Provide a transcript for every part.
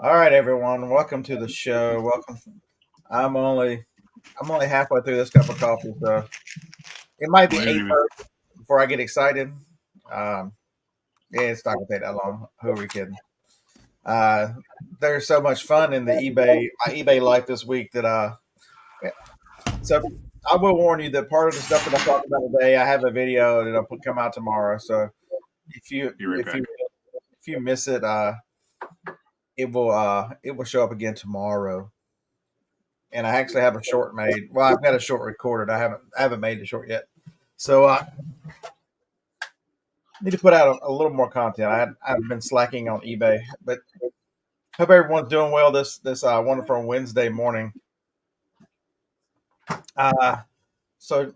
All right, everyone. Welcome to the show. Welcome. I'm only I'm only halfway through this cup of coffee, so it might be I didn't eight even. thirty before I get excited. Um, yeah, it's not gonna take that long. Who are we kidding? Uh, there's so much fun in the my eBay life this week that yeah. So I will warn you that part of the stuff that I talked about today, I have a video that'll come out tomorrow. So if you Be right if you back. if you miss it, it will show up again tomorrow. And I actually have a short made. Well, I've got a short recorded. I haven't made the short yet, so I need to put out a little more content. I've been slacking on eBay, but hope everyone's doing well this wonderful Wednesday morning. Uh, so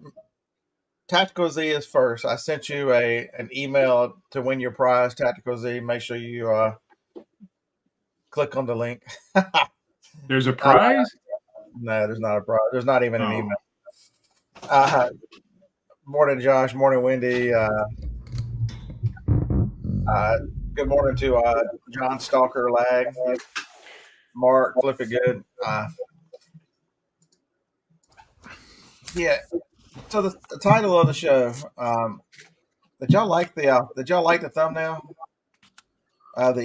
Tactical Z is first. I sent you an email to win your prize, Tactical Z. Make sure you click on the link. There's a uh, prize? no, there's not a prize. There's not even an Oh, email. Uh, Morning, Josh. Morning, Wendy. Uh, Good morning to John Stalker Lag, Mark Flip It Good. Yeah. So the title of the show. Did y'all like the thumbnail? The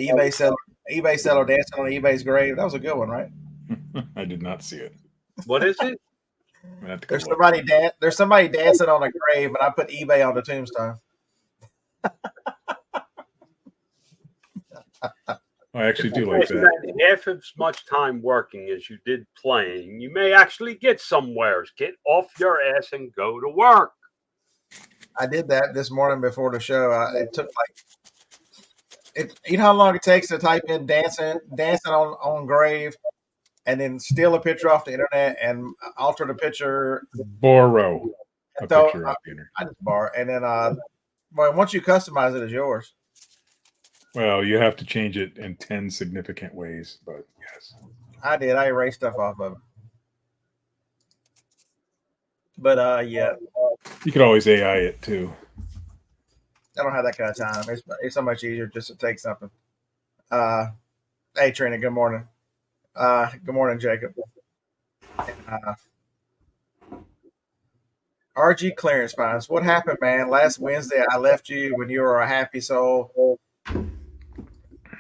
eBay seller dancing on eBay's grave. That was a good one, right? I did not see it. What is it? I'm gonna have to go look. There's somebody dancing on a grave, and I put eBay on the tombstone. I actually do like If you that. spend half as much time working as you did playing, you may actually get somewheres. Get off your ass and go to work. I did that this morning before the show. It took like it. You know how long it takes to type in dancing on grave, and then steal a picture off the internet and alter the picture. Borrow a So picture off the internet. I just bar, and then well, once you customize it, it's yours. Well, you have to change it in 10 significant ways, but yes. I did. I erased stuff off of it. But yeah, You could always AI it too. I don't have that kind of time. It's so much easier just to take something. Uh, hey Trina, good morning. Good morning, Jacob. Uh, RG clearance fines. What happened, man? Last Wednesday, I left you when you were a happy soul.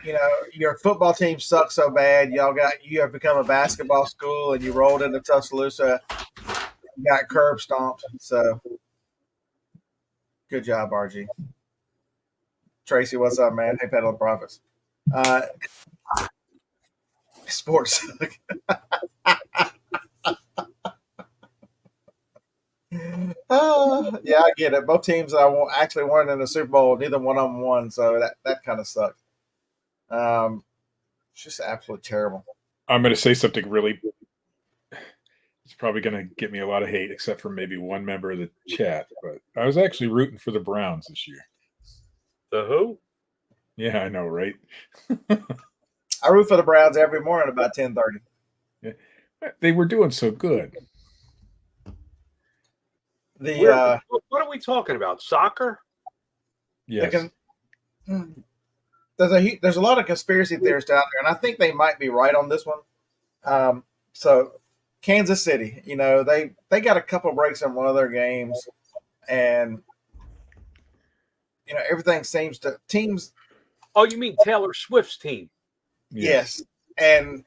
You know, your football team sucks so bad. You have become a basketball school, and you rolled into Tuscaloosa. You got curb stomped. So, good job, RG. Tracy, what's up, man? Hey, Pedal Profits. Uh, Sports. Yeah, I get it. Both teams actually weren't in the Super Bowl. Neither one of them won, so that kind of sucks. It's just absolutely terrible. I'm going to say something really. It's probably going to get me a lot of hate, except for maybe one member of the chat. But I was actually rooting for the Browns this year. The who? Yeah, I know, right? I root for the Browns every morning about 10:30. Yeah. They were doing so good. What are we talking about? Soccer? Yes. There's a lot of conspiracy theorists out there, and I think they might be right on this one. So Kansas City, they got a couple breaks in one of their games, and everything seems to teams. Oh, you mean Taylor Swift's team? Yes, and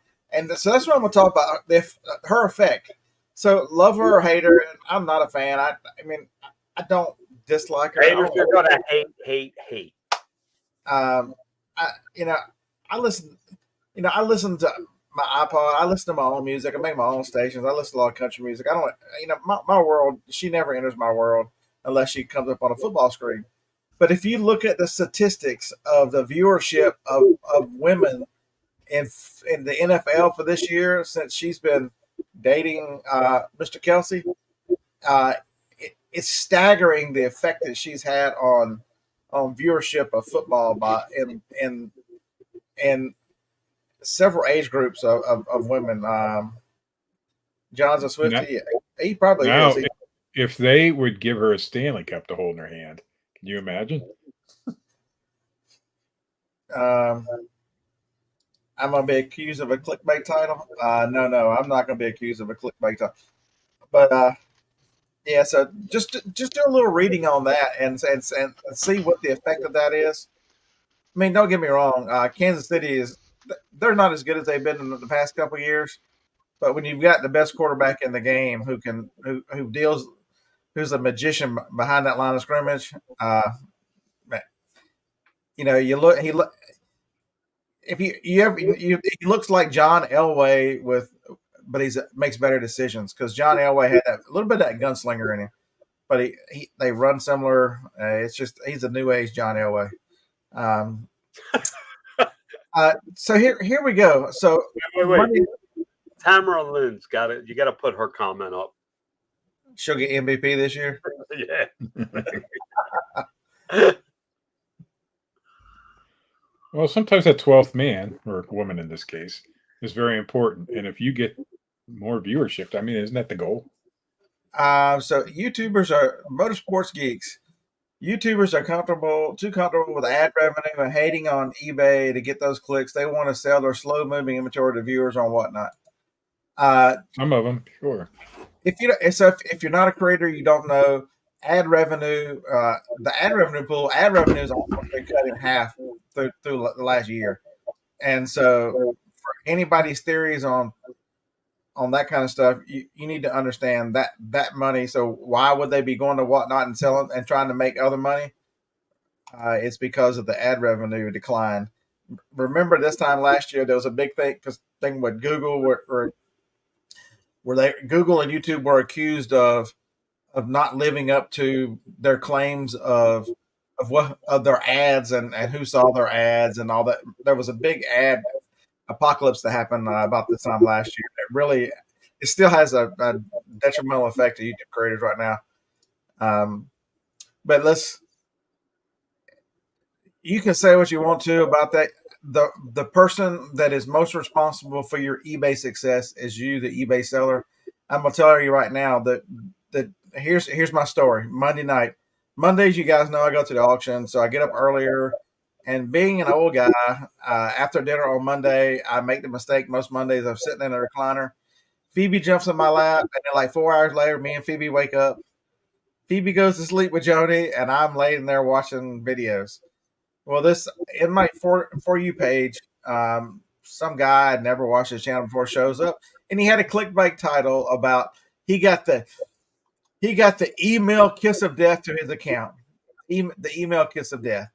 so that's what I'm going to talk about. Her effect. So love her or hate her, I'm not a fan. I mean, I don't dislike her. Haters are gonna hate. I listen. I listen to my iPod. I listen to my own music. I make my own stations. I listen to a lot of country music. I don't. My world. She never enters my world unless she comes up on a football screen. But if you look at the statistics of the viewership of women in the NFL for this year, since she's been dating Mr. Kelsey, it's staggering the effect that she's had on viewership of football in several age groups of women. John's a Swiftie. He probably now, is. If they would give her a Stanley Cup to hold in her hand, can you imagine? I'm going to be accused of a clickbait title. No, I'm not going to be accused of a clickbait title. But yeah, so just do a little reading on that and see what the effect of that is. I mean, don't get me wrong. Kansas City they're not as good as they've been in the past couple of years. But when you've got the best quarterback in the game who's a magician behind that line of scrimmage, you look if you ever he looks like John Elway but he makes better decisions because John Elway had a little bit of that gunslinger in him, but they run similar. It's just he's a new age John Elway. So here we go. So wait. Tamara Lynn's got it. You got to put her comment up. She'll get MVP this year. Yeah. Well, sometimes that 12th man, or woman in this case, is very important. And if you get more viewership, I mean, isn't that the goal? So YouTubers are motorsports geeks. YouTubers are too comfortable with ad revenue and hating on eBay to get those clicks. They want to sell their slow moving inventory to viewers on whatnot. Some of them, sure. If you're not a creator, you don't know ad revenue. The ad revenue is almost been cut in half through the last year, and so for anybody's theories on that kind of stuff, you need to understand that money. So why would they be going to whatnot and selling and trying to make other money? It's because of the ad revenue decline. Remember this time last year, there was a big thing with Google where Google and YouTube were accused of not living up to their claims of their ads and who saw their ads and all that. There was a big ad apocalypse that happened about this time last year. It still has a detrimental effect to YouTube creators right now. But you can say what you want to about that. The person that is most responsible for your eBay success is you, the eBay seller. I'm gonna tell you right now that here's my story. Mondays, you guys know I go to the auction, so I get up earlier. And being an old guy, after dinner on Monday, I make the mistake most Mondays of sitting in a recliner. Phoebe jumps in my lap, and then like 4 hours later, me and Phoebe wake up. Phoebe goes to sleep with Joni, and I'm laying there watching videos. Well, this in my for you page, some guy I'd never watched his channel before shows up, and he had a clickbait title about he got the email kiss of death to his account, the email kiss of death,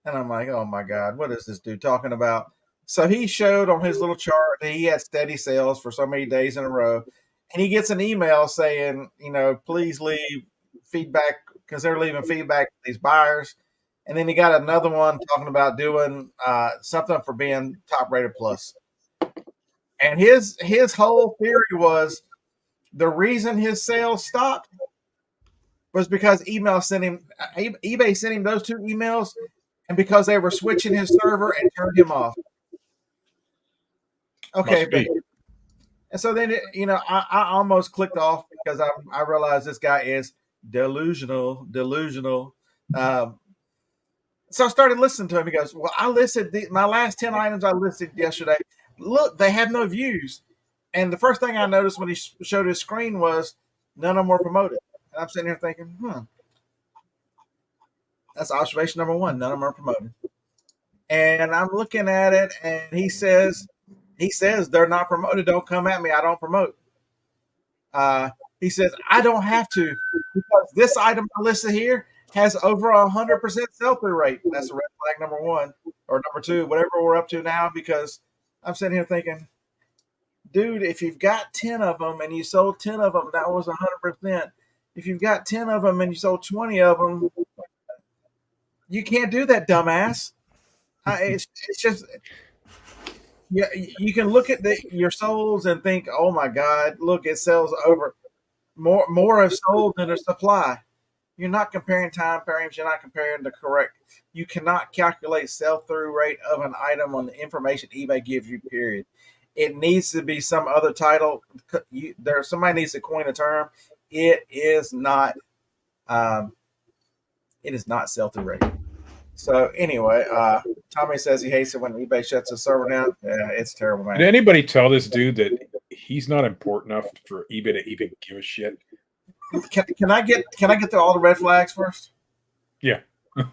and I'm like, oh my God, what is this dude talking about? So he showed on his little chart that he had steady sales for so many days in a row, and he gets an email saying, please leave feedback because they're leaving feedback to these buyers. And then he got another one talking about doing something for being top rated plus. And his whole theory was the reason his sales stopped was because eBay sent him those 2 emails, and because they were switching his server and turned him off. Okay, and so then I almost clicked off because I realized this guy is delusional. So I started listening to him. He goes, well, I listed my last 10 items I listed yesterday. Look, they have no views. And the first thing I noticed when he showed his screen was none of them were promoted. And I'm sitting here thinking, that's observation number 1. None of them are promoted. And I'm looking at it, and he says they're not promoted. Don't come at me. I don't promote. He says, I don't have to because this item I listed here has over 100% sell-through rate. That's a red flag number 1 or number 2, whatever we're up to now, because I'm sitting here thinking, dude, if you've got 10 of them and you sold 10 of them, that was 100%. If you've got 10 of them and you sold 20 of them, you can't do that, dumbass. It's just, yeah, you can look at your souls and think, oh my God, look, it sells over. More have sold than a supply. You're not comparing time frames. You're not comparing the correct. You cannot calculate sell-through rate of an item on the information eBay gives you, period. It needs to be some other title. Somebody needs to coin a term. It is not sell-through rate. So anyway, Tommy says he hates it when eBay shuts his server down. Yeah, it's terrible, Did man. anybody tell this dude that he's not important enough for eBay to even give a shit? Can I get through all the red flags first? Yeah.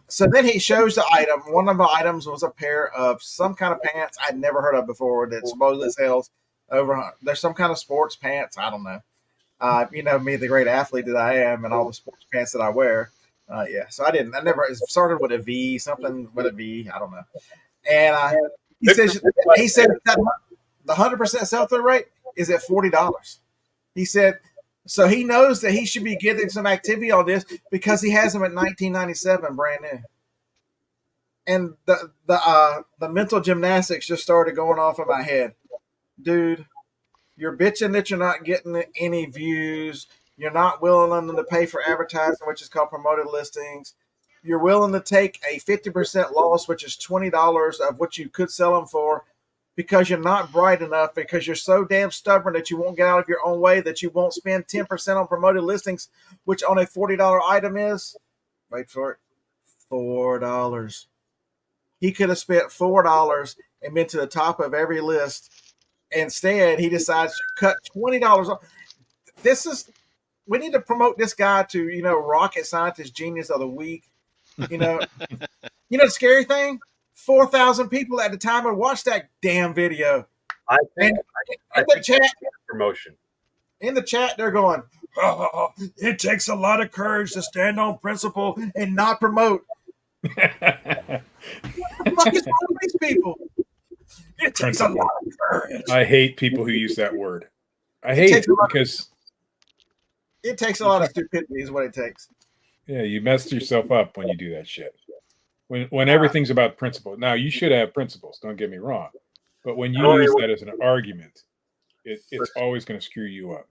So then he shows the item. One of the items was a pair of some kind of pants I'd never heard of before that supposedly sells over. There's some kind of sports pants. I don't know. You know me, the great athlete that I am, and all the sports pants that I wear. Yeah, so I never it started with a V, something with a V. I don't know. And he said that the 100% sell through rate is at $40. He said, so he knows that he should be getting some activity on this because he has them at $19.97 brand new. And the mental gymnastics just started going off in my head, dude. You're bitching that you're not getting any views. You're not willing to pay for advertising, which is called promoted listings. You're willing to take a 50% loss, which is $20 of what you could sell them for, because you're not bright enough, because you're so damn stubborn that you won't get out of your own way, that you won't spend 10% on promoted listings, which on a $40 item is, wait for it, $4. He could have spent $4 and been to the top of every list. Instead, he decides to cut $20 off. We need to promote this guy to, rocket scientist genius of the week. The scary thing, 4,000 people at the time would watch that damn video. I think the chat promotion. In the chat, they're going, oh, it takes a lot of courage to stand on principle and not promote. What the fuck is wrong with these people? It takes a lot of courage. I hate people who use that word. I hate it because it takes a lot of stupidity is what it takes. Yeah, you mess yourself up when you do that shit. When everything's about principle. Now, you should have principles, don't get me wrong. But when you use that as an argument, it's always going to screw you up.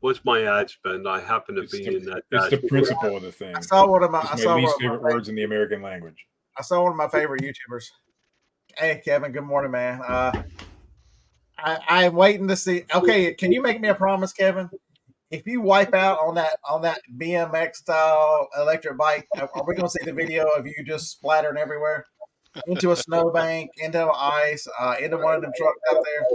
What's my ad spend? I happen to be in that. It's the principle of the thing. I saw one of my least favorite words in the American language. I saw one of my favorite YouTubers. Hey, Kevin. Good morning, man. I'm waiting to see. Okay, can you make me a promise, Kevin? If you wipe out on that BMX style electric bike, are we going to see the video of you just splattering everywhere into a snowbank, into ice, into one of them trucks out there?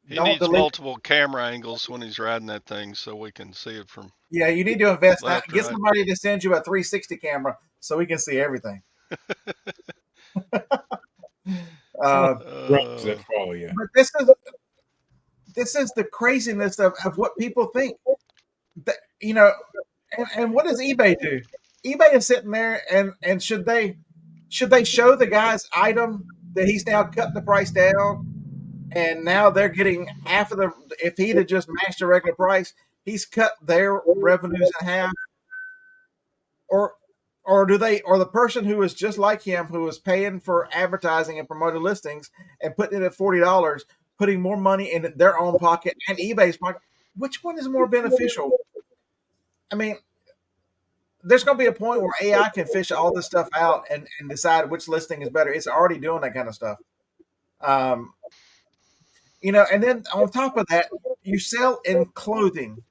He needs multiple camera angles when he's riding that thing so we can see it from. Yeah, you need to invest. Get somebody to send you a 360 camera so we can see everything. That follow you. But this is the craziness of what people think. That, and what does eBay do? eBay is sitting there and should they show the guy's item that he's now cut the price down, and now they're getting half of if he'd have just matched the regular price, he's cut their revenues in half. Or do they, or the person who is just like him, who is paying for advertising and promoted listings and putting it at $40, putting more money in their own pocket and eBay's pocket, which one is more beneficial? I mean, there's going to be a point where AI can fish all this stuff out and decide which listing is better. It's already doing that kind of stuff. And then on top of that, you sell in clothing.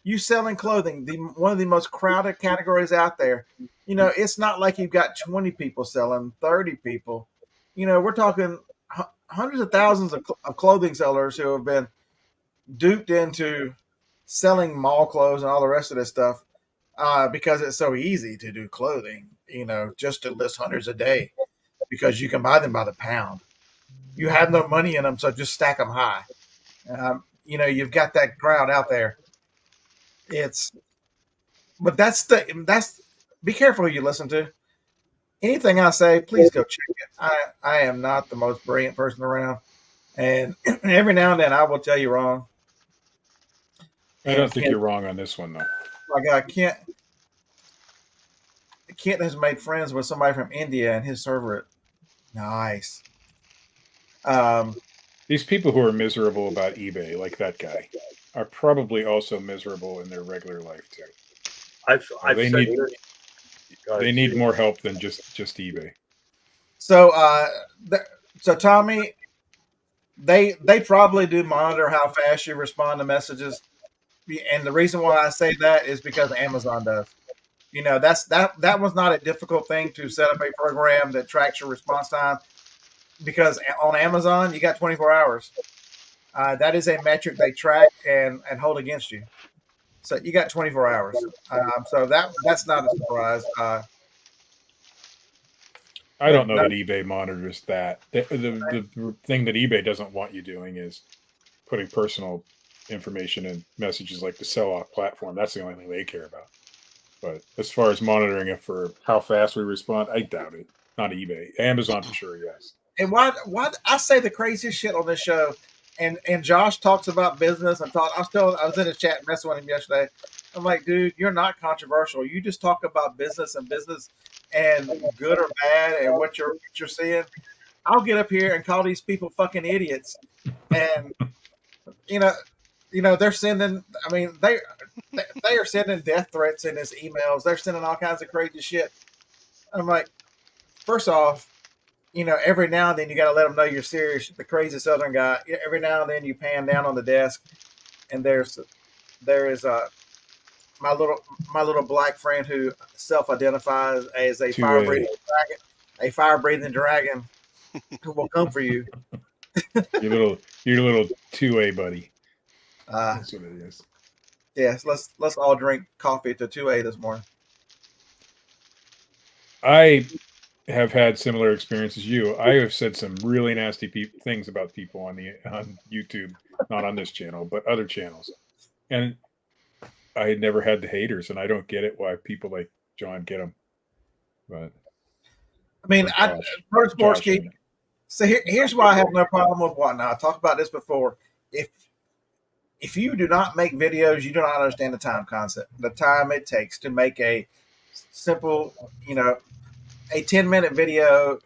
You sell in clothing, one of the most crowded categories out there. It's not like you've got 20 people selling, 30 people. We're talking hundreds of thousands of clothing sellers who have been duped into selling mall clothes and all the rest of this stuff because it's so easy to do clothing, just to list hundreds a day because you can buy them by the pound. You have no money in them, so just stack them high. You've got that crowd out there. Be careful who you listen to. Anything I say, please go check it. I am not the most brilliant person around, and every now and then I will tell you wrong. I don't think you're wrong on this one, though. Like Kent has made friends with somebody from India, and his server, nice. These people who are miserable about eBay, like that guy, are probably also miserable in their regular life too. They need more help than just eBay. So, Tommy, they probably do monitor how fast you respond to messages, and the reason why I say that is because Amazon does. that was not a difficult thing to set up a program that tracks your response time, because on Amazon you got 24 hours. That is a metric they track and hold against you. So you got 24 hours. So that's not a surprise. I don't know that eBay monitors that. The thing that eBay doesn't want you doing is putting personal information in messages like the sell-off platform. That's the only thing they care about. But as far as monitoring it for how fast we respond, I doubt it. Not eBay. Amazon for sure, yes. And why I say the craziest shit on this show, and Josh talks about business and talk. I was in a chat messing with him yesterday. I'm like, dude, you're not controversial. You just talk about business and good or bad and what you're seeing. I'll get up here and call these people fucking idiots, and they're sending. I mean, they are sending death threats in his emails. They're sending all kinds of crazy shit. I'm like, first off, every now and then you got to let them know you're serious. The crazy Southern guy. Every now and then you pan down on the desk, and there is my little black friend who self-identifies as a fire-breathing dragon who will come for you. your little 2A buddy. That's what it is. Yes, let's all drink coffee to 2A this morning. I have had similar experience as you. I have said some really nasty things about people on YouTube, not on this channel, but other channels, and I had never had the haters, and I don't get it why people like John get them. But I mean, Sports Geek. So here's why I have no problem with whatnot. I talked about this before. If you do not make videos, you do not understand the time concept, the time it takes to make a simple, a 10-minute video,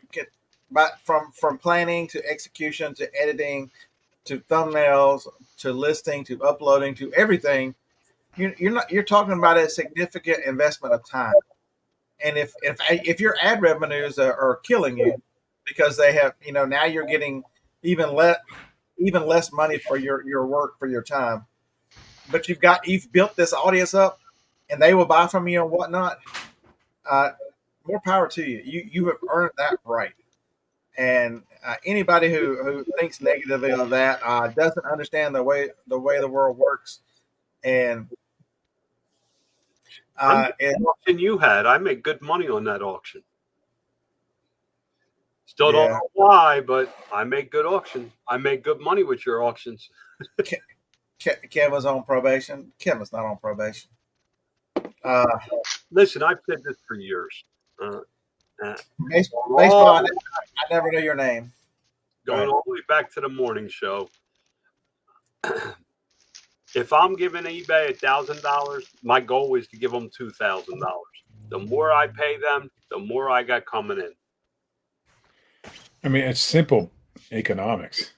from planning to execution to editing to thumbnails to listing to uploading to everything. You're talking about a significant investment of time. And if your ad revenues are killing you because they have, now you're getting even less money for your work, for your time, but you've built this audience up and they will buy from you and whatnot. More power to you. You have earned that right. And anybody who thinks negatively of that doesn't understand the way the world works. And auction you had, I made good money on that auction. Still don't know why, but I make good auction. I make good money with your auctions. Kevin's on probation. Kevin's not on probation. Listen, I've said this for years. Baseball, I never knew your name. Going all the way back to the morning show. If I'm giving eBay $1,000, my goal is to give them $2,000. The more I pay them, the more I got coming in. I mean, it's simple economics,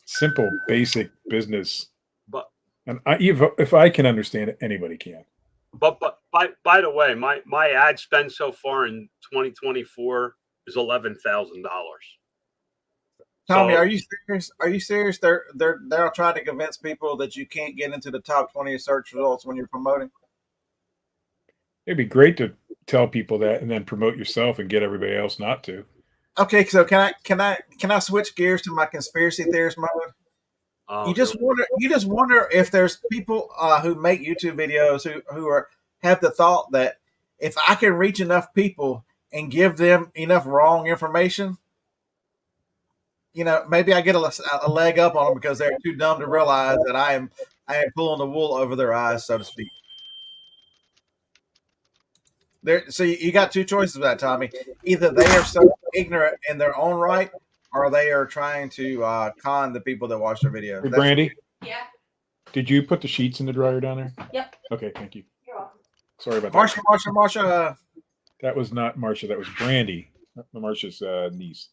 simple basic business. But if I can understand it, anybody can. But by the way, my ad spend so far in 2024 is $11,000. Tommy, are you serious? Are you serious? They're trying to convince people that you can't get into the top 20 search results when you're promoting. It'd be great to tell people that and then promote yourself and get everybody else not to. Okay, so can I switch gears to my conspiracy theorist mode? You just wonder if there's people who make YouTube videos who have the thought that if I can reach enough people and give them enough wrong information, maybe I get a leg up on them because they're too dumb to realize that I am pulling the wool over their eyes, so to speak. So you got two choices of that, Tommy. Either they are so ignorant in their own right, or they are trying to con the people that watch their videos. Hey, Brandy? Yeah. Did you put the sheets in the dryer down there? Yep. Okay, thank you. You're welcome. Sorry about that. Marsha. That was not Marsha. That was Brandy, Marsha's niece.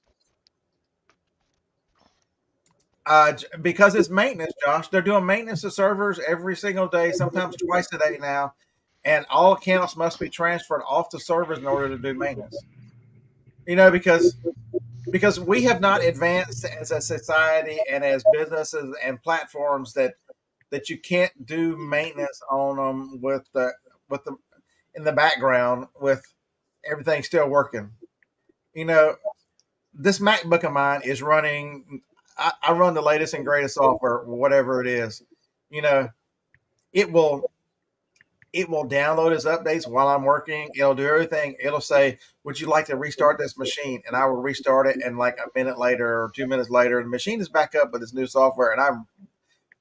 Because it's maintenance, Josh. They're doing maintenance of servers every single day, sometimes twice a day now. And all accounts must be transferred off the servers in order to do maintenance. Because we have not advanced as a society and as businesses and platforms that you can't do maintenance on them with the in the background with everything still working. You know, this MacBook of mine is running. I run the latest and greatest software, whatever it is. You know, it will download its updates while I'm working. It'll do everything. It'll say, "Would you like to restart this machine?" And I will restart it. And like a minute later or 2 minutes later, the machine is back up with its new software. And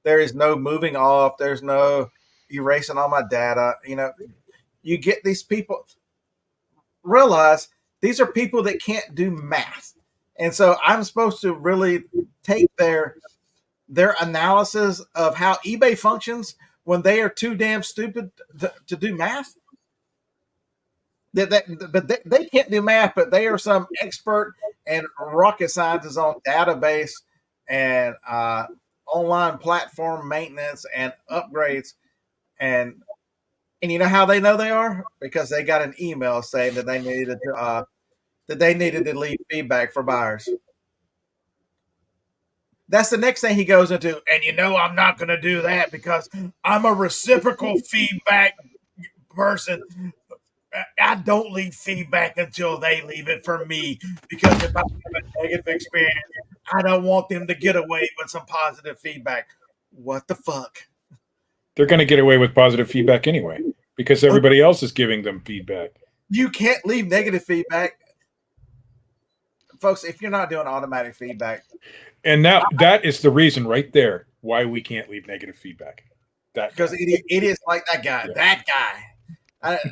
there is no moving off. There's no erasing all my data. You know, you get these people realize these are people that can't do math. And so I'm supposed to really take their analysis of how eBay functions when they are too damn stupid to do math. But they can't do math, but they are some expert and rocket scientists on database and online platform maintenance and upgrades. And you know how they know they are? Because they got an email saying that they needed to leave feedback for buyers. That's the next thing he goes into. And you know, I'm not going to do that because I'm a reciprocal feedback person. I don't leave feedback until they leave it for me, because if I have a negative experience, I don't want them to get away with some positive feedback. What the fuck? They're going to get away with positive feedback anyway because everybody else is giving them feedback. You can't leave negative feedback. Folks, if you're not doing automatic feedback. And now that is the reason right there why we can't leave negative feedback. Because it is like that guy. Yeah. That guy.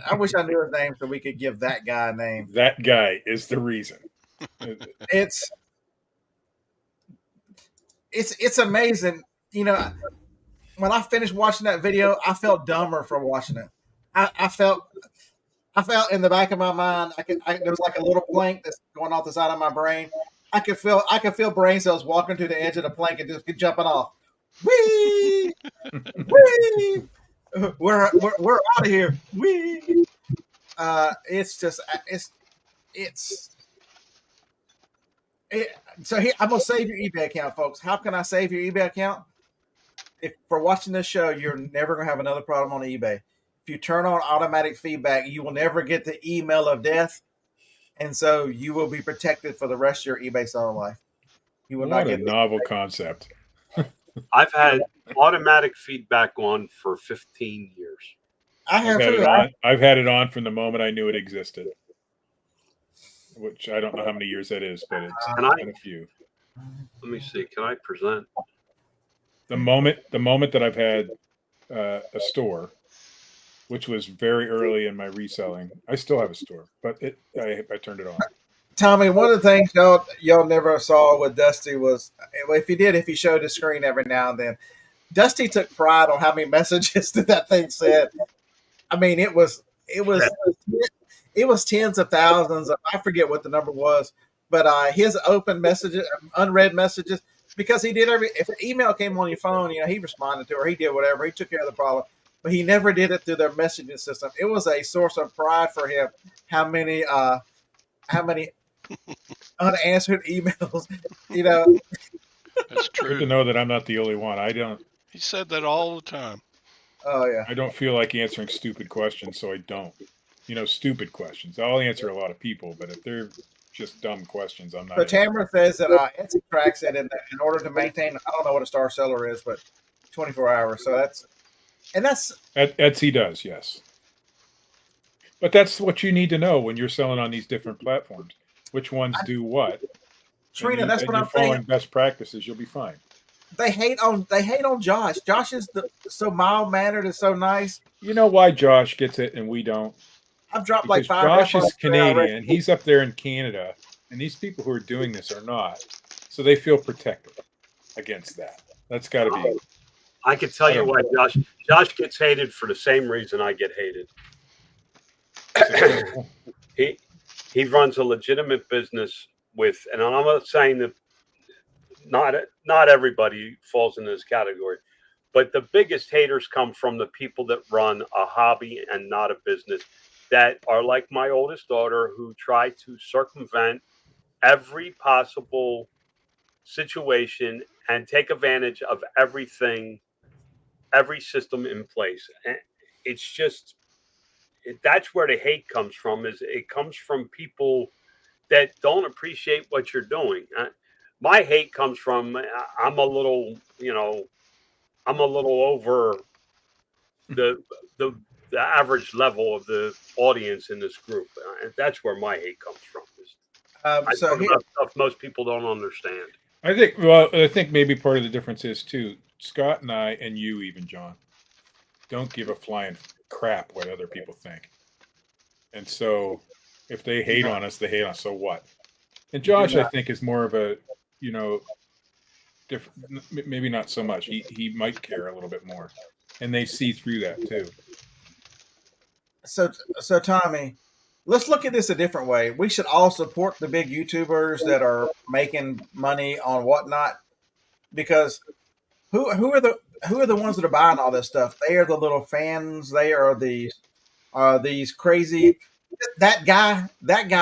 I wish I knew his name so we could give that guy a name. That guy is the reason. It's amazing. You know, when I finished watching that video, I felt dumber from watching it. I felt in the back of my mind, there was like a little plank that's going off the side of my brain. I could feel brain cells walking to the edge of the plank and just jumping off. Whee! Whee! We're out of here. Whee! It's just so here, I'm gonna save your eBay account, folks. How can I save your eBay account? If for watching this show, you're never gonna have another problem on eBay. If you turn on automatic feedback, you will never get the email of death, and so you will be protected for the rest of your eBay selling life. You will not get a novel concept. I've had automatic feedback on for 15 years. I've had it on from the moment I knew it existed, which I don't know how many years that is, but it's quite a few. Let me see. Can I present? The moment that I've had a store, which was very early in my reselling, I still have a store, but I turned it on. Tommy, one of the things y'all never saw with Dusty was, if he showed the screen every now and then, Dusty took pride on how many messages that thing said. I mean, it was tens of thousands. I forget what the number was, but his open messages, unread messages, because he did if an email came on your phone, you know, he responded to, or he did whatever, he took care of the problem, but he never did it through their messaging system. It was a source of pride for him how many unanswered emails, you know. That's true. Good to know that I'm not the only one. I don't. He said that all the time. Oh yeah. I don't feel like answering stupid questions, so I don't. You know, stupid questions. I'll answer a lot of people, but if they're just dumb questions, I'm not. So Tamara says that Etsy tracks it in order to maintain. I don't know what a star seller is, but 24 hours. So that's Etsy does, yes. But that's what you need to know when you're selling on these different platforms. Which ones do what? Trina, that's what I'm following saying. Best practices, you'll be fine. They hate on Josh. Josh is so mild mannered and so nice. You know why Josh gets it and we don't? I've dropped because like 5. Josh is Canadian. He's up there in Canada, and these people who are doing this are not. So they feel protected against that. That's got to be. I can tell you why Josh gets hated for the same reason I get hated. He runs a legitimate business with, and I'm not saying that not everybody falls in this category, but the biggest haters come from the people that run a hobby and not a business, that are like my oldest daughter, who try to circumvent every possible situation and take advantage of everything, every system in place. And it's just, that's where the hate comes from. Is it comes from people that don't appreciate what you're doing. My hate comes from I'm a little over the average level of the audience in this group. That's where my hate comes from. I So talk here, about stuff most people don't understand. I think maybe part of the difference is too, Scott and I, and you even, John, don't give a flying crap what other people think. And so if they hate on us, they hate on us. So what? And Josh, I think, is more of a, different, maybe not so much. He might care a little bit more. And they see through that too. So Tommy, let's look at this a different way. We should all support the big YouTubers that are making money on whatnot, because who are the ones that are buying all this stuff? They are the little fans. They are these crazy. That guy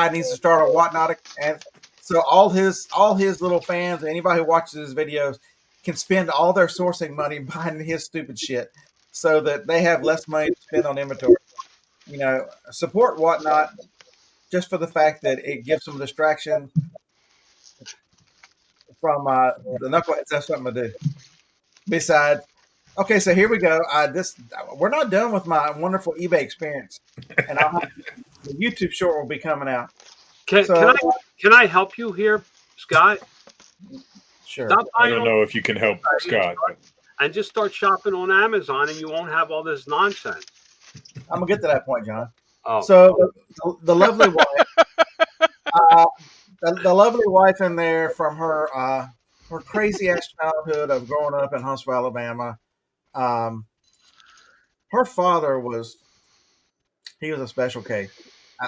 needs to start a whatnot, and so all his little fans, anybody who watches his videos, can spend all their sourcing money buying his stupid shit, so that they have less money to spend on inventory. Support whatnot just for the fact that it gives them distraction from the knuckleheads. That's something to do. Besides, okay, so here we go. We're not done with my wonderful eBay experience, and the YouTube short will be coming out. Can I help you here, Scott? Sure. I don't know if you can help Scott, and just start shopping on Amazon, and you won't have all this nonsense. I'm gonna get to that point, John. Oh. So the lovely wife, the lovely wife in there from her crazy ass childhood of growing up in Huntsville, Alabama. Her father was a special case.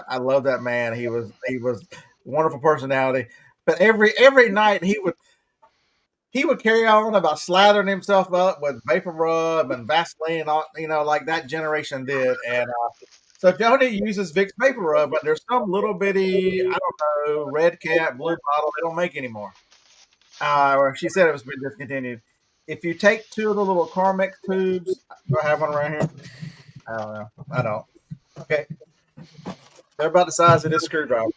I love that man. He was a wonderful personality. But every night he would carry on about slathering himself up with vapor rub and Vaseline, like that generation did. And so Joni uses Vicks vapor rub, but there's some little bitty, I don't know, red cap, blue bottle they don't make anymore. Or she said it was been discontinued. If you take two of the little Carmex tubes, do I have one right here? I don't know. I don't. Okay. They're about the size of this screwdriver,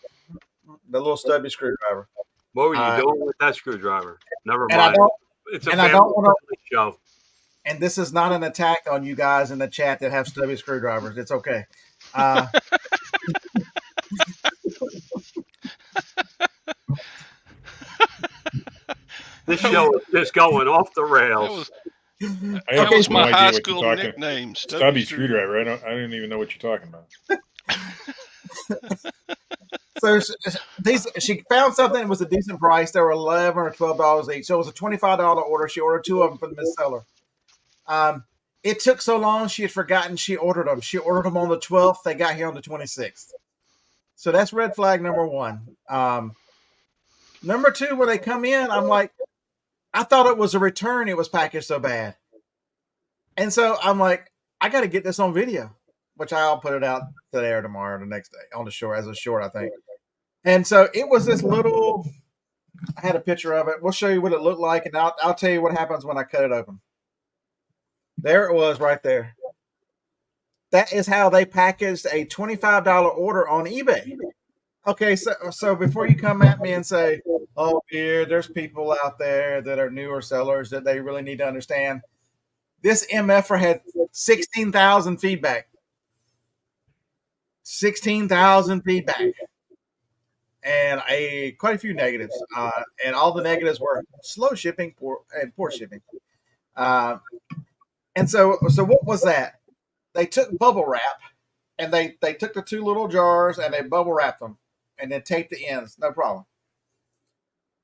the little stubby screwdriver. What were you doing with that screwdriver? Never And mind. I don't want to show. And this is not an attack on you guys in the chat that have stubby screwdrivers. It's okay. This show is just going off the rails. That was my high school nickname. Stubby screwdriver. I don't even know what you're talking about. So she found something that was a decent price. They were $11 or $12 each. So it was a $25 order. She ordered two of them from the seller. It took so long she had forgotten she ordered them. She ordered them on the 12th. They got here on the 26th. So that's red flag number one. Number two, when they come in, I'm like, I thought it was a return. It was packaged so bad. And so I'm like, I got to get this on video, which I'll put it out today or tomorrow, the next day on the short, as a short, I think. And so it was this little, I had a picture of it. We'll show you what it looked like, and I'll tell you what happens when I cut it open. There it was right there. That is how they packaged a $25 order on eBay. Okay, so before you come at me and say, oh, dear, there's people out there that are newer sellers that they really need to understand. This MFer had 16,000 feedback. 16,000 feedback. And quite a few negatives. And all the negatives were slow shipping, poor shipping. And so what was that? They took bubble wrap, and they took the two little jars and they bubble wrapped them and then taped the ends. No problem.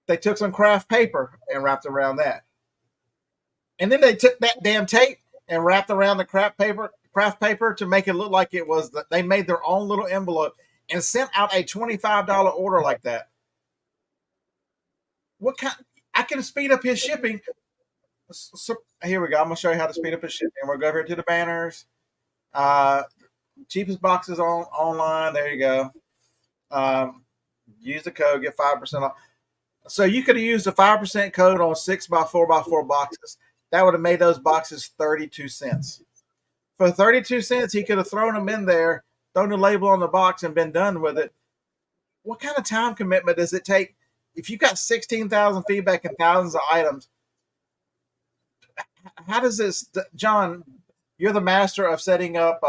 They took some craft paper and wrapped around that. And then they took that damn tape and wrapped around the craft paper to make it look like it was they made their own little envelope and sent out a $25 order like that. I can speed up his shipping. So here we go. I'm gonna show you how to speed up his shipping. We'll go over here to the banners. Cheapest boxes online. There you go. Use the code, get 5% off. So you could have used a 5% code on 6x4x4 boxes. That would have made those boxes 32 cents. For 32 cents, he could have thrown them in there thrown a label on the box and been done with it. What kind of time commitment does it take? If you've got 16,000 feedback and thousands of items, how does this, John, you're the master of setting up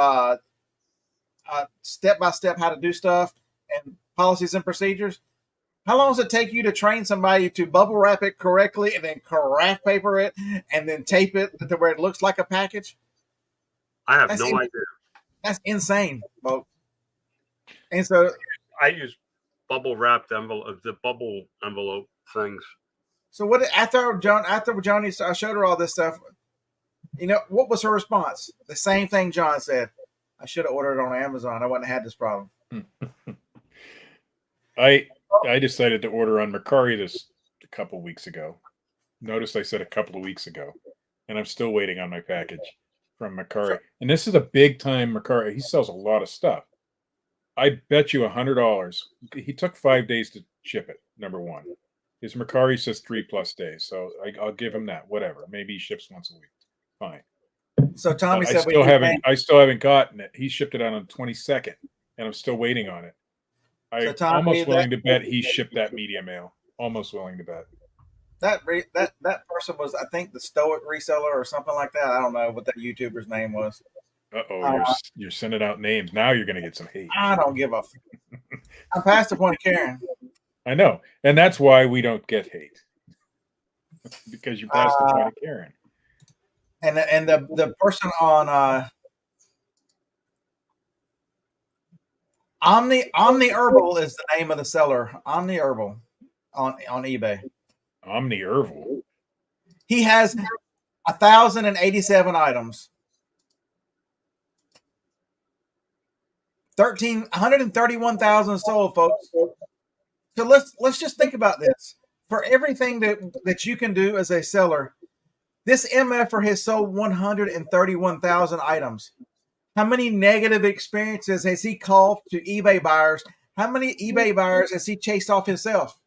step-by-step how to do stuff and policies and procedures. How long does it take you to train somebody to bubble wrap it correctly and then craft paper it and then tape it to where it looks like a package? I have no idea. That's insane, folks. And so I use bubble wrapped envelope, the bubble envelope things. So what after Johnny, I showed her all this stuff. What was her response? The same thing John said. I should have ordered it on Amazon. I wouldn't have had this problem. I decided to order on Mercari this a couple weeks ago. Notice I said a couple of weeks ago, and I'm still waiting on my package from Mercari. And this is a big time Mercari. He sells a lot of stuff. I bet you $100. He took 5 days to ship it. Number one, his Mercari says 3+ days, so I'll give him that. Whatever. Maybe he ships once a week. Fine. So Tommy said I still haven't gotten it. He shipped it on the 22nd, and I'm still waiting on it. I'm almost willing to bet he shipped that media mail. Almost willing to bet. That person was, I think, the Stoic Reseller or something like that. I don't know what that YouTuber's name was. You're sending out names. Now you're going to get some hate. I don't give a. I'm past the point of caring. I know, and that's why we don't get hate, because you're past the point of caring. And the person on Omni Herbal is the name of the seller. Omni Herbal on eBay. Omni Herbal. He has 1,087 items. 131,000 sold, folks. So let's just think about this. For everything that you can do as a seller, this MFer has sold 131,000 items. How many negative experiences has he called to eBay buyers? How many eBay buyers has he chased off himself?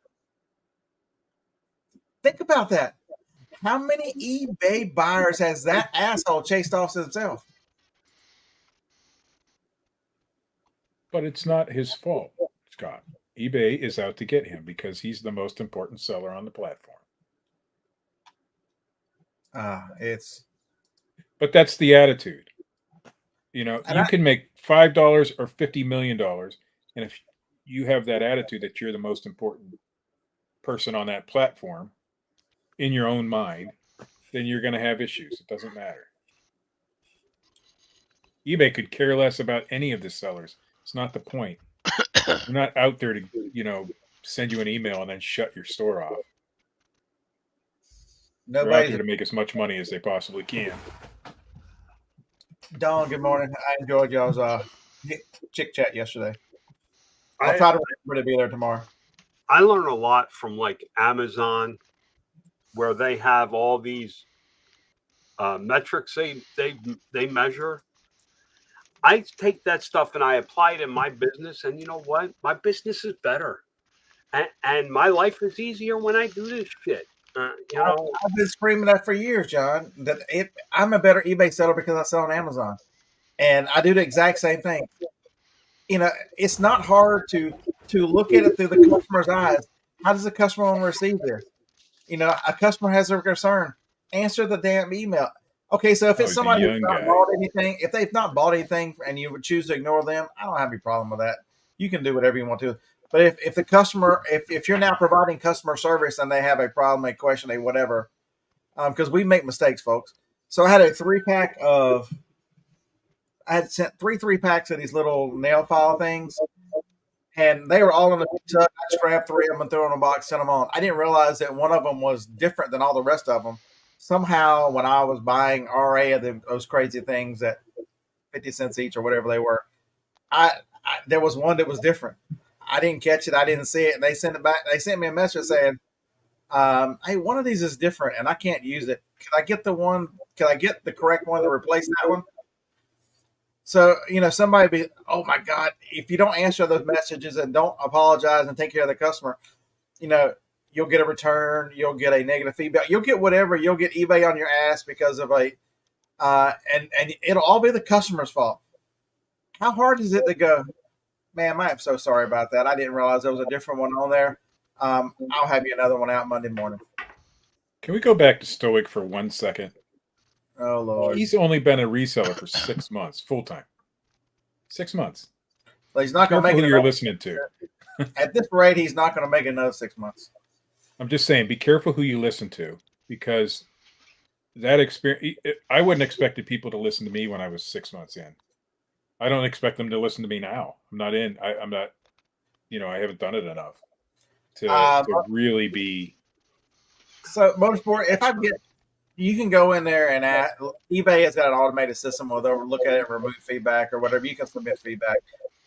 Think about that. How many eBay buyers has that asshole chased off himself? But it's not his fault, Scott. eBay is out to get him because he's the most important seller on the platform. But that's the attitude. You can make $5 or $50 million, and if you have that attitude that you're the most important person on that platform in your own mind, then you're going to have issues. It doesn't matter. eBay could care less about any of the sellers. It's not the point. They're not out there to, send you an email and then shut your store off. They're out there to make as much money as they possibly can. Don, good morning. I enjoyed y'all's chick chat yesterday. I'll try to remember to be there tomorrow. I learn a lot from like Amazon, where they have all these metrics they measure. I take that stuff and I apply it in my business, and you know what? My business is better, and my life is easier when I do this shit. I've been screaming that for years, John. I'm a better eBay seller because I sell on Amazon, and I do the exact same thing. It's not hard to look at it through the customer's eyes. How does the customer want to receive this? A customer has a concern. Answer the damn email. Okay, so if it's somebody who's not bought anything, if they've not bought anything and you would choose to ignore them, I don't have any problem with that. You can do whatever you want to. But if the customer, if you're now providing customer service and they have a problem, a question, a whatever, because we make mistakes, folks. So I had a 3-pack I had sent 3-packs of these little nail file things, and they were all in the truck. I just grabbed 3 of them and threw them in a box, sent them on. I didn't realize that one of them was different than all the rest of them. Somehow, when I was buying RA of those crazy things at 50 cents each or whatever they were, there was one that was different. I didn't catch it. I didn't see it. And they sent it back. They sent me a message saying, hey, one of these is different and I can't use it. Can I get the correct one to replace that one? So, somebody be, oh my God, if you don't answer those messages and don't apologize and take care of the customer, you'll get a return, you'll get a negative feedback, you'll get whatever, you'll get eBay on your ass because of and it'll all be the customer's fault. how hard is it to go, ma'am, I am so sorry about that. I didn't realize there was a different one on there. I'll have you another one out Monday morning. Can we go back to Stoic for 1 second? Oh, Lord. He's only been a reseller for 6 months, full time. 6 months. Well, he's not going to Careful make who it. you're listening to. At this rate, he's not going to make another 6 months. I'm just saying, be careful who you listen to, because that experience, I wouldn't expect people to listen to me when I was 6 months in. I don't expect them to listen to me now. I'm not, I haven't done it enough to really be. So, Motorsport, if I get, you can go in there and eBay has got an automated system where they'll look at it and remove feedback or whatever. You can submit feedback.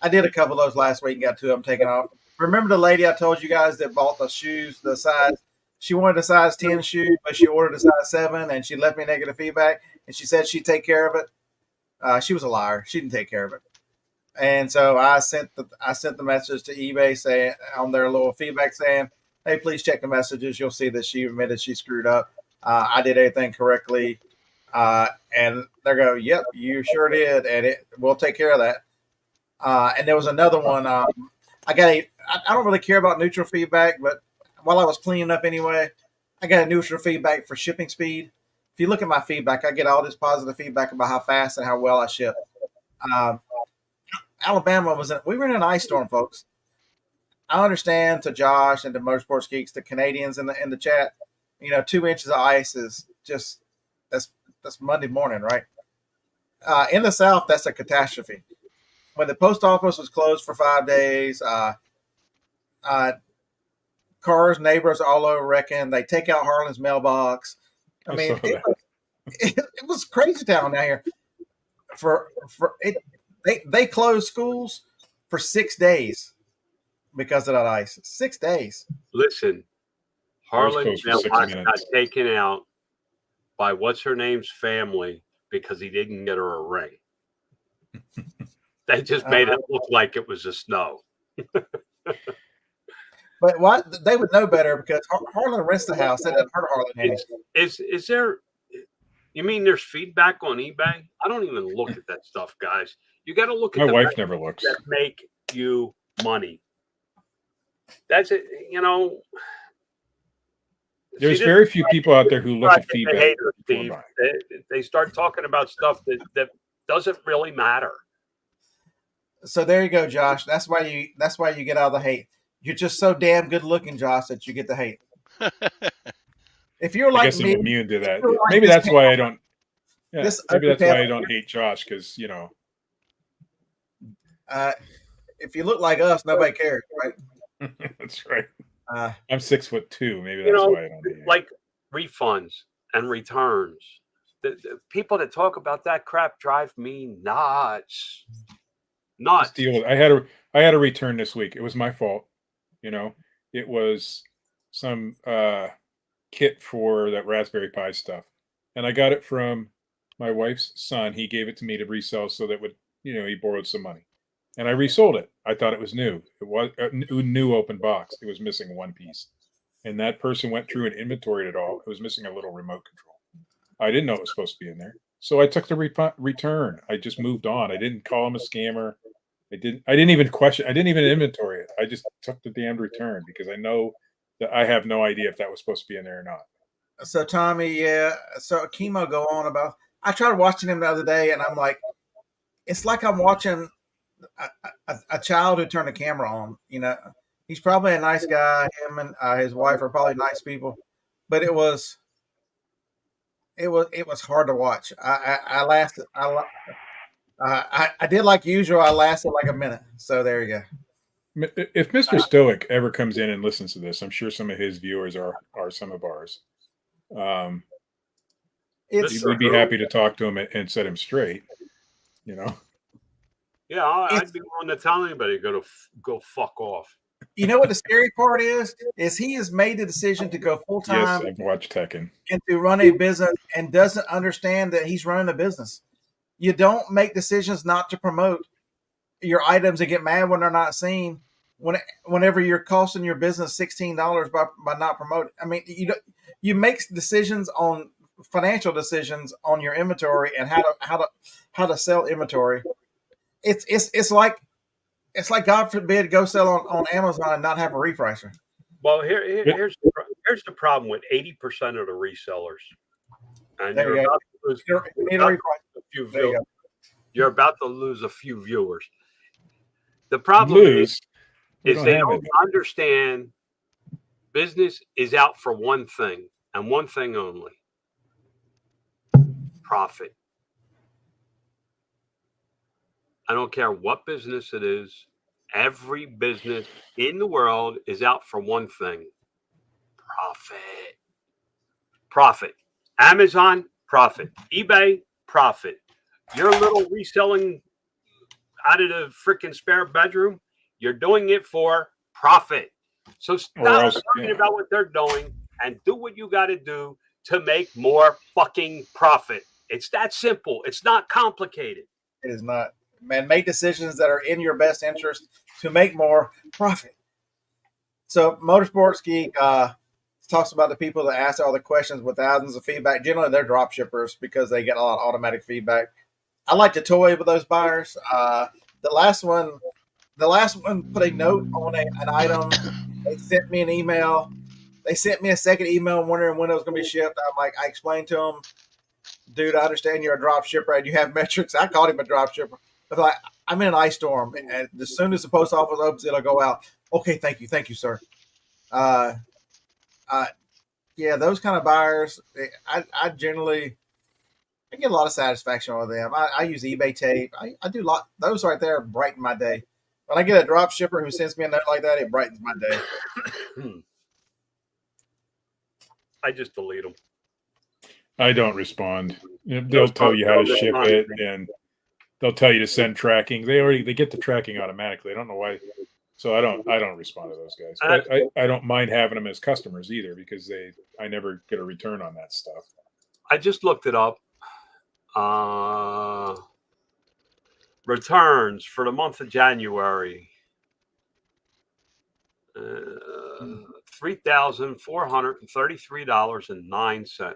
I did a couple of those last week and got 2 of them taken off. Remember the lady I told you guys that bought the shoes, the size, she wanted a size 10 shoe, but she ordered a size 7 and she left me negative feedback and she said she'd take care of it. She was a liar. She didn't take care of it. And so I sent the message to eBay saying on their little feedback saying, hey, please check the messages. You'll see that she admitted she screwed up. I did everything correctly. And they go, yep, you sure did. And we'll take care of that. And there was another one. I don't really care about neutral feedback, but while I was cleaning up anyway, I got a neutral feedback for shipping speed. If you look at my feedback, I get all this positive feedback about how fast and how well I ship. Alabama we were in an ice storm, folks. I understand to Josh and to Motorsports Geeks, the Canadians in the chat, 2 inches of ice is just, that's Monday morning, right? In the South, that's a catastrophe. When the post office was closed for 5 days, cars, neighbors all over wrecking. They take out Harlan's mailbox. I mean, it was crazy town down here. They closed schools for 6 days because of that ice. 6 days. Listen, Harlan's mailbox got taken out by what's her name's family because he didn't get her a ring. They just made it look like it was a snow. But what they would know better because Harlan rents the house. That doesn't hurt Harlan any. Is there? You mean there's feedback on eBay? I don't even look at that stuff, guys. You got to look at my wife never looks. That make you money. That's it. There's very few people out there who look at feedback. They start talking about stuff that doesn't really matter. So there you go, Josh. That's why you get all the hate. You're just so damn good looking, Josh, that you get the hate. If you're like I guess me, I'm immune to that. Maybe that's why I don't. Yeah, maybe that's why I don't hate Josh because if you look like us, nobody cares, right? That's right. I'm 6'2". Maybe that's why I don't hate. Like refunds and returns. The people that talk about that crap drive me nuts. Nuts. Deal with it. I had a return this week. It was my fault. It was some kit for that Raspberry Pi stuff, and I got it from my wife's son. He gave it to me to resell, so that he borrowed some money, and I resold it. I thought it was new. It was a new open box. It was missing one piece, and that person went through and inventoried it all. It was missing a little remote control. I didn't know it was supposed to be in there, so I took the return. I just moved on. I didn't call him a scammer. I didn't even question. I didn't even inventory it. I just took the damned return because I know that I have no idea if that was supposed to be in there or not. So Tommy, yeah. So Chemo go on about. I tried watching him the other day, and I'm like, it's like I'm watching a child who turned the camera on. He's probably a nice guy. Him and his wife are probably nice people, but it was hard to watch. I lasted. I did like usual. I lasted like a minute. So there you go. If Mr. Stoic ever comes in and listens to this, I'm sure some of his viewers are some of ours. We'd be happy to talk to him and set him straight. Yeah, I'd be willing to tell anybody go fuck off. You know what the scary part is he has made the decision to go full time. Yes, I've watched Tekken and to run a business and doesn't understand that he's running a business. You don't make decisions not to promote your items and get mad when they're not seen. Whenever you're costing your business $16 by not promoting, I mean, you make decisions on financial decisions on your inventory and how to sell inventory. it's like God forbid go sell on Amazon and not have a repricer. Well, here's the problem with 80% of the resellers, and There you're you go. about to lose, You need a repricer. a few There you viewers. go. You're about to lose a few viewers. The problem is We they have don't it. understand business is out for one thing and one thing only: profit. I don't care what business it is. Every business in the world is out for one thing: profit. Profit. Amazon, profit. eBay, profit. Your little reselling out of the freaking spare bedroom, you're doing it for profit. So stop talking about what they're doing and do what you got to do to make more fucking profit. It's that simple. It's not complicated. It is not. Man, make decisions that are in your best interest to make more profit. So Motorsports Geek talks about the people that ask all the questions with thousands of feedback. Generally, they're drop shippers because they get a lot of automatic feedback. I like to toy with those buyers. The last one put a note on an item. They sent me an email. They sent me a second email wondering when it was going to be shipped. I explained to them, dude, I understand you're a drop shipper and you have metrics. I called him a drop shipper. But like, I'm in an ice storm, and as soon as the post office opens, it'll go out. Okay, thank you, sir. Yeah, those kind of buyers, I generally I get a lot of satisfaction with them. I use eBay tape. I do a lot. Those right there brighten my day. When I get a drop shipper who sends me a note like that, it brightens my day. I just delete them. I don't respond. They'll tell you how to ship it, and they'll tell you to send tracking. They get the tracking automatically. I don't know why. So I don't respond to those guys. But I don't mind having them as customers either because I never get a return on that stuff. I just looked it up. Returns for the month of January. $3,433.09.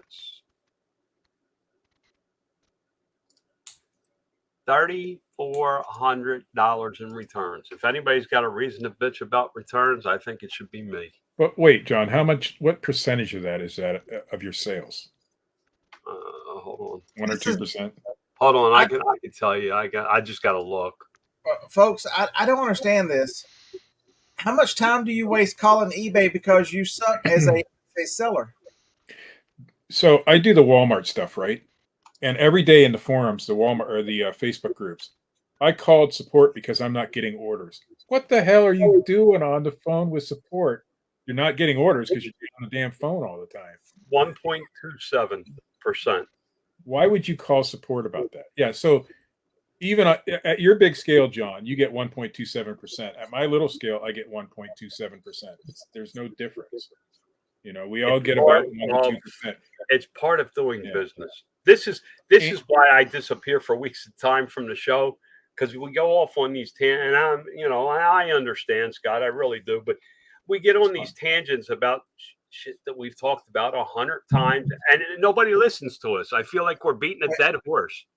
$3,400 in returns. If anybody's got a reason to bitch about returns, I think it should be me. But wait, John, what percentage of that is that of your sales? Hold on. 1 or 2%? Hold on, I can tell you. I just got to look. Folks, I don't understand this. How much time do you waste calling eBay because you suck as a seller? So I do the Walmart stuff, right? And every day in the forums, the Walmart or the Facebook groups, I called support because I'm not getting orders. What the hell are you doing on the phone with support? You're not getting orders because you're on the damn phone all the time. 1.27%. Why would you call support about that? Yeah, so even at your big scale, John, you get 1.27%. At my little scale, I get 1.27%. There's no difference. You know, we all get about 1 to 2%. It's part of doing business. This is why I disappear for weeks at a time from the show, because we go off on these and I understand, Scott, I really do, but we get on these tangents about shit that we've talked about 100 times, and nobody listens to us. I feel like we're beating a dead horse.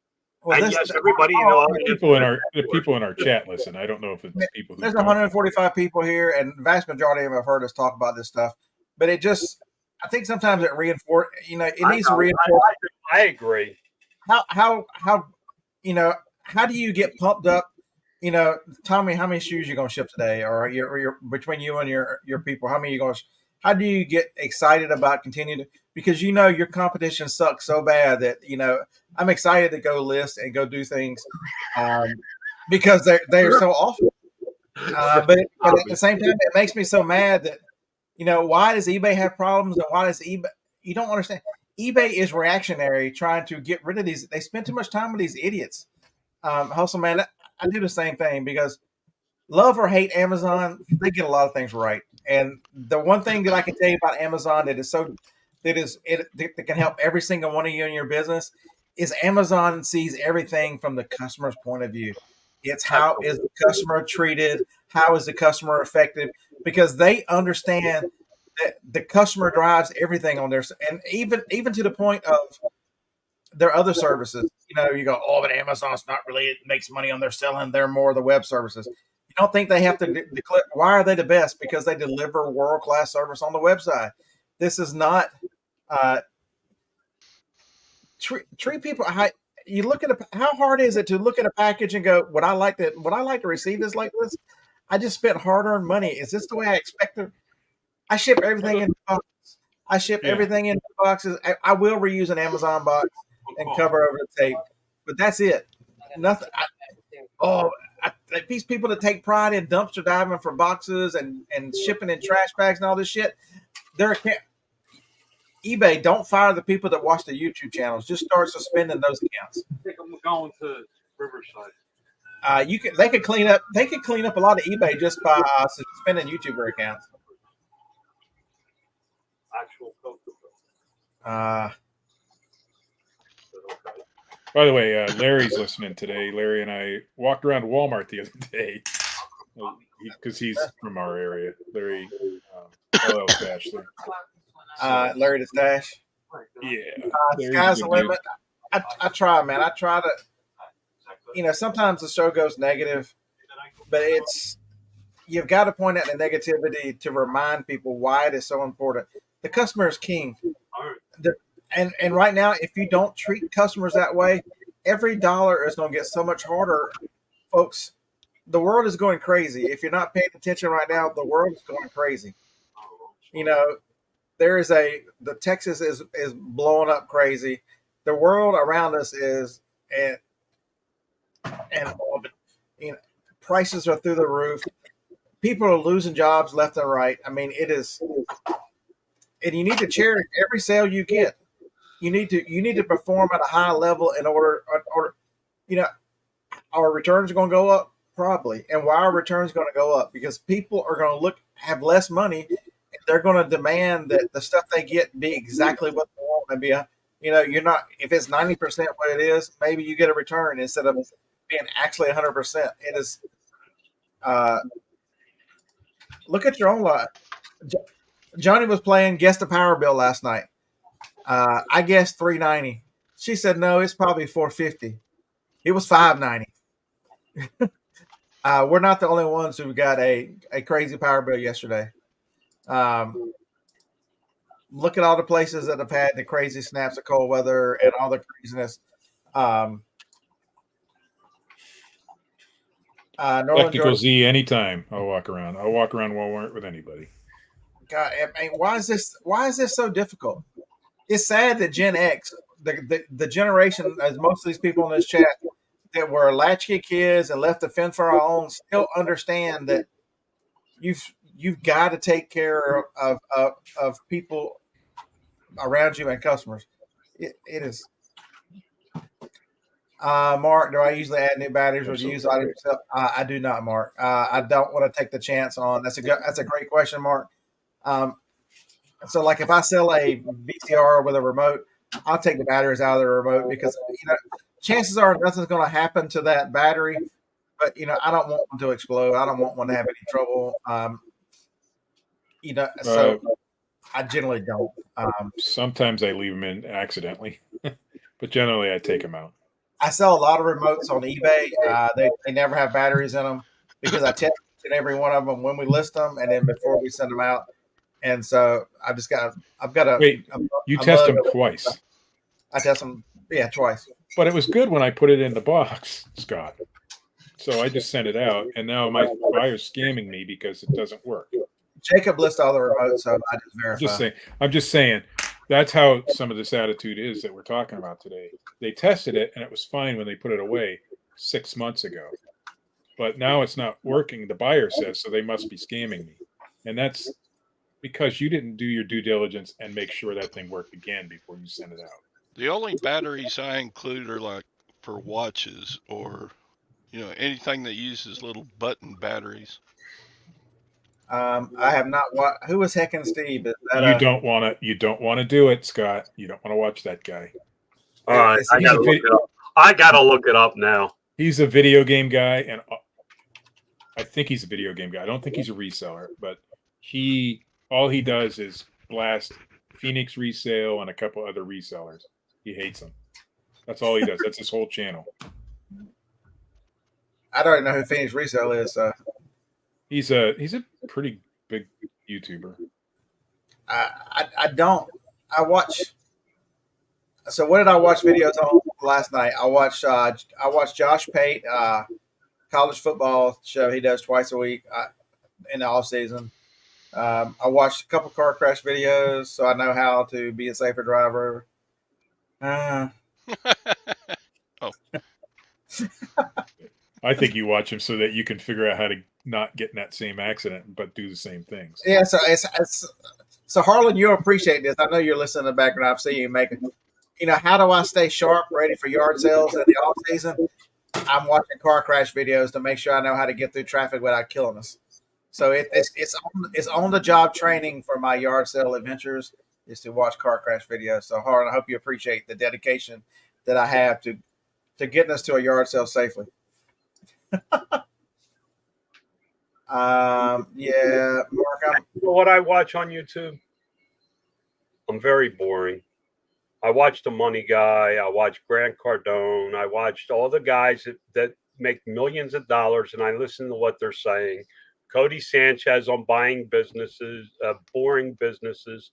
Well, and yes, everybody, the people in our chat listen. I don't know if it's people. There's 145 people here, and the vast majority of them have heard us talk about this stuff. But I think sometimes it reinforces. You know, it needs to reinforce. I agree. How how do you get pumped up? You know, Tommy, how many shoes you gonna ship today, or your between you and your people? How many you gonna? How do you get excited about continuing? Because you know your competition sucks so bad that I'm excited to go list and go do things because they're so awful. But at the same time, it makes me so mad that why does eBay have problems and why does eBay? You don't understand. eBay is reactionary, trying to get rid of these. They spend too much time with these idiots. Hustle man, I do the same thing because love or hate Amazon, they get a lot of things right. And the one thing that I can tell you about Amazon that can help every single one of you in your business is Amazon sees everything from the customer's point of view. It's how is the customer treated? How is the customer affected? Because they understand that the customer drives everything on there. And even to the point of there are other services. You go, oh, but Amazon's not really, it makes money on their selling. They're more the web services. You don't think they have to declare, why are they the best? Because they deliver world-class service on the website. This is not, treat people. You look at how hard is it to look at a package and go, would I like to receive this like this? I just spent hard-earned money. Is this the way I expected? I ship everything in boxes. I ship everything in boxes. I will reuse an Amazon box and cover over the tape, but that's it. Nothing. These people that take pride in dumpster diving for boxes and shipping in trash bags and all this shit, eBay, don't fire the people that watch the YouTube channels. Just start suspending those accounts. I think I'm going to Riverside. They could clean up. They could clean up a lot of eBay just by suspending YouTuber accounts. Actual Coca. By the way, Larry's listening today. Larry and I walked around Walmart the other day because he's from our area. Larry, LL Stash there. Larry the Stash. Yeah. Sky's the limit. I try, man. I try to, sometimes the show goes negative, but you've got to point out the negativity to remind people why it is so important. The customer is king. And right now, if you don't treat customers that way, every dollar is going to get so much harder, folks. The world is going crazy. If you're not paying attention right now, the world is going crazy. The Texas is blowing up crazy. The world around us is, and prices are through the roof. People are losing jobs left and right. I mean, it is, and you need to cherish every sale you get. You need to perform at a high level in order, our returns are going to go up probably. And why are returns going to go up? Because people are going to have less money. And they're going to demand that the stuff they get be exactly what they want and be. You're not, if it's 90% what it is, maybe you get a return instead of being actually 100%. It is. Look at your own life. Johnny was playing Guess the Power Bill last night. I guessed $3.90. She said no, it's probably $4.50. It was $5.90. We're not the only ones who got a crazy power bill yesterday. Look at all the places that have had the crazy snaps of cold weather and all the craziness. Technical Z anytime. I'll walk around Walmart with anybody. God, I mean, why is this so difficult? It's sad that Gen X, the generation, as most of these people in this chat that were latchkey kids and left to fend for our own, still understand that you've got to take care of people around you and customers. It is. Mark, do I usually add new batteries or use items? I do not, Mark. I don't want to take the chance on. That's a great question, Mark. So like if I sell a VCR with a remote, I'll take the batteries out of the remote because chances are nothing's going to happen to that battery. But I don't want one to explode. I don't want one to have any trouble. So I generally don't. Sometimes I leave them in accidentally, but generally I take them out. I sell a lot of remotes on eBay. They never have batteries in them because I test every one of them when we list them and then before we send them out. And so I've got a. Wait, you test them twice. I test them, twice. But it was good when I put it in the box, Scott. So I just sent it out, and now my buyer's scamming me because it doesn't work. Jacob lists all the remotes, so I just verify. I'm just saying that's how some of this attitude is that we're talking about today. They tested it, and it was fine when they put it away 6 months ago. But now it's not working, the buyer says, so they must be scamming me. And that's because you didn't do your due diligence and make sure that thing worked again before you sent it out. The only batteries I include are like for watches or, anything that uses little button batteries. I have not watched. Who was Heckin' Steve? You don't want to do it, Scott. You don't want to watch that guy. All right, I gotta look it up now. He's a video game guy, and I think he's a video game guy. I don't think he's a reseller, but all he does is blast Phoenix Resale and a couple other resellers. He hates them. That's all he does. That's his whole channel. I don't even know who Phoenix Reseller is. So He's a pretty big YouTuber. I don't. I watch. So what did I watch videos on last night? I watched Josh Pate college football show he does twice a week in the off season. I watched a couple car crash videos, so I know how to be a safer driver. Oh, I think you watch him so that you can figure out how to not get in that same accident, but do the same things. yeah. So so Harlan, you'll appreciate this. I know you're listening in the background. I've seen you making. How do I stay sharp, ready for yard sales in the off season? I'm watching car crash videos to make sure I know how to get through traffic without killing us. So it's on the job training for my yard sale adventures is to watch car crash videos. So Harlan, I hope you appreciate the dedication that I have to getting us to a yard sale safely. Yeah, Mark. You know what I watch on YouTube? I'm very boring. I watched The Money Guy. I watched Grant Cardone. I watched all the guys that make millions of dollars, and I listen to what they're saying. Cody Sanchez on buying businesses, boring businesses.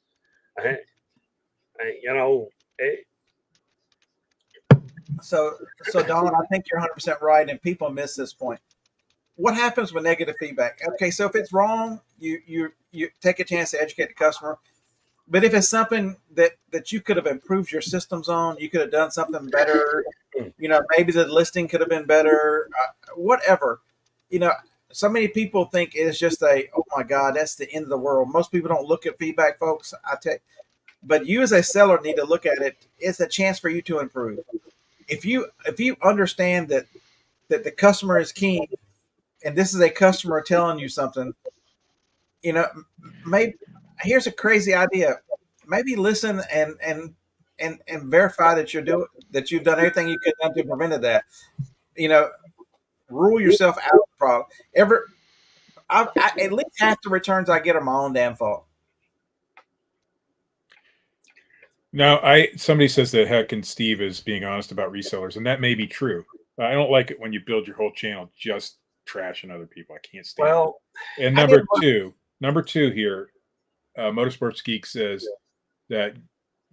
So Don, I think you're 100% right, and people miss this point. What happens with negative feedback? Okay, so if it's wrong, you take a chance to educate the customer. But if it's something that you could have improved your systems on, you could have done something better. Maybe the listing could have been better. Whatever. So many people think it's just oh my God, that's the end of the world. Most people don't look at feedback, folks. But you as a seller need to look at it. It's a chance for you to improve. If you understand that the customer is keen, and this is a customer telling you something, maybe here's a crazy idea. Maybe listen and verify that you've done everything you could have done to prevent that. Rule yourself out of the problem. I at least half the returns I get are my own damn fault. Now, somebody says that Heck and Steve is being honest about resellers, and that may be true. I don't like it when you build your whole channel just trashing other people. I can't stand it. And number two here, Motorsports Geek says that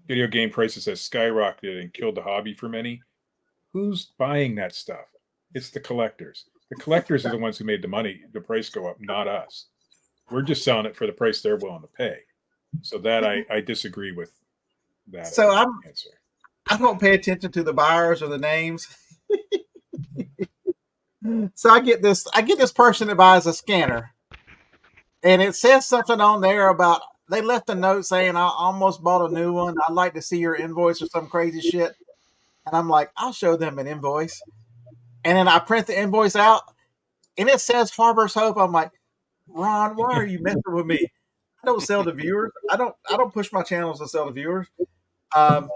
video game prices has skyrocketed and killed the hobby for many. Who's buying that stuff? It's the collectors. The collectors are the ones who made the price go up, not us. We're just selling it for the price they're willing to pay. So that I disagree with that. So answer. I don't pay attention to the buyers or the names. So I get this person that buys a scanner, and it says something on there about they left a note saying I almost bought a new one. I'd like to see your invoice or some crazy shit. And I'm like, I'll show them an invoice. And then I print the invoice out, and it says Harbor's Hope. I'm like, Ron, why are you messing with me? I don't sell to viewers. I don't push my channels to sell to viewers. And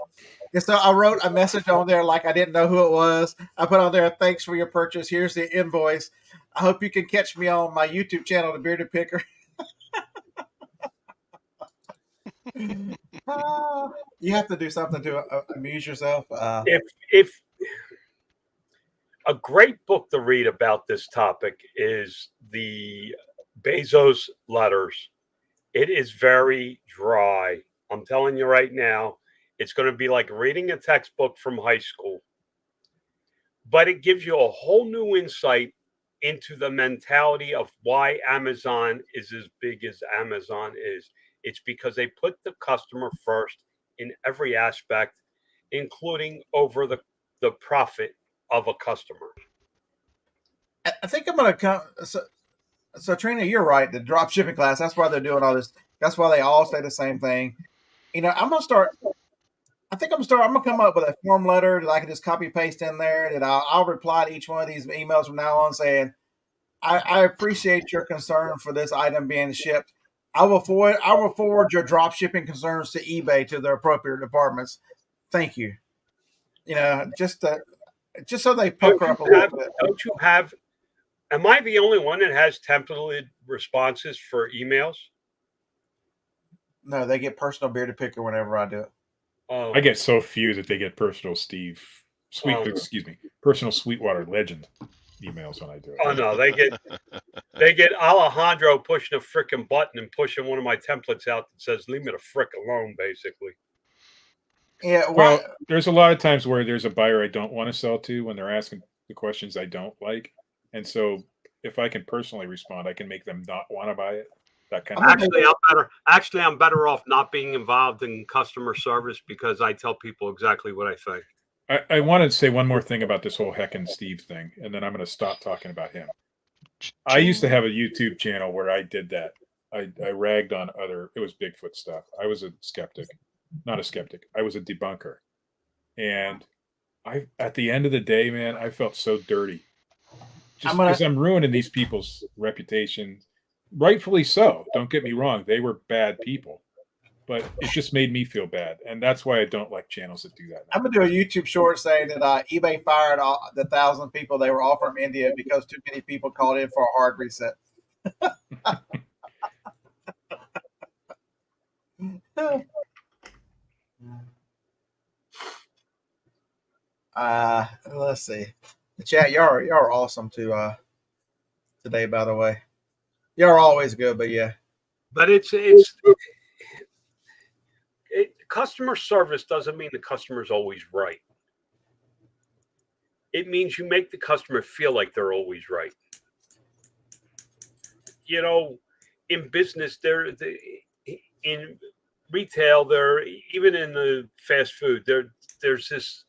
so I wrote a message on there like I didn't know who it was. I put on there, thanks for your purchase. Here's the invoice. I hope you can catch me on my YouTube channel, The Bearded Picker. You have to do something to amuse yourself. If a great book to read about this topic is the Bezos letters. It is very dry. I'm telling you right now, it's going to be like reading a textbook from high school. But it gives you a whole new insight into the mentality of why Amazon is as big as Amazon is. It's because they put the customer first in every aspect, including over the profit of a customer. I think I'm going to come. So Trina, you're right. The drop shipping class, that's why they're doing all this. That's why they all say the same thing. I'm going to start. I'm going to come up with a form letter that I can just copy paste in there. That I'll reply to each one of these emails from now on saying, I appreciate your concern for this item being shipped. I will forward your drop shipping concerns to eBay to their appropriate departments. Thank you. Just so they pucker up a little bit. Don't you have? Am I the only one that has templated responses for emails? No, they get personal Bearded Picker whenever I do it. I get so few that they get personal Steve. personal Sweetwater legend emails when I do it. Oh no, they get Alejandro pushing a freaking button and pushing one of my templates out that says "Leave me the frick alone," basically. Yeah. Well, there's a lot of times where there's a buyer I don't want to sell to when they're asking the questions I don't like, and so if I can personally respond, I can make them not want to buy it. That kind of I'm better off not being involved in customer service because I tell people exactly what I think. I want to say one more thing about this whole Heck and Steve thing, and then I'm going to stop talking about him. I used to have a YouTube channel where I did that. I ragged on it was Bigfoot stuff. I was a skeptic, not a skeptic. I was a debunker. And at the end of the day, man, I felt so dirty. Just because I'm ruining these people's reputation. Rightfully so. Don't get me wrong. They were bad people. But it just made me feel bad. And that's why I don't like channels that do that. I'm going to do a YouTube short saying that eBay fired the 1,000 people they were all from India because too many people called in for a hard reset. Let's see. The chat, y'all are awesome today, by the way. Y'all are always good, but yeah. But customer service doesn't mean the customer's always right. It means you make the customer feel like they're always right. You know, in business, in retail, even in the fast food, there's this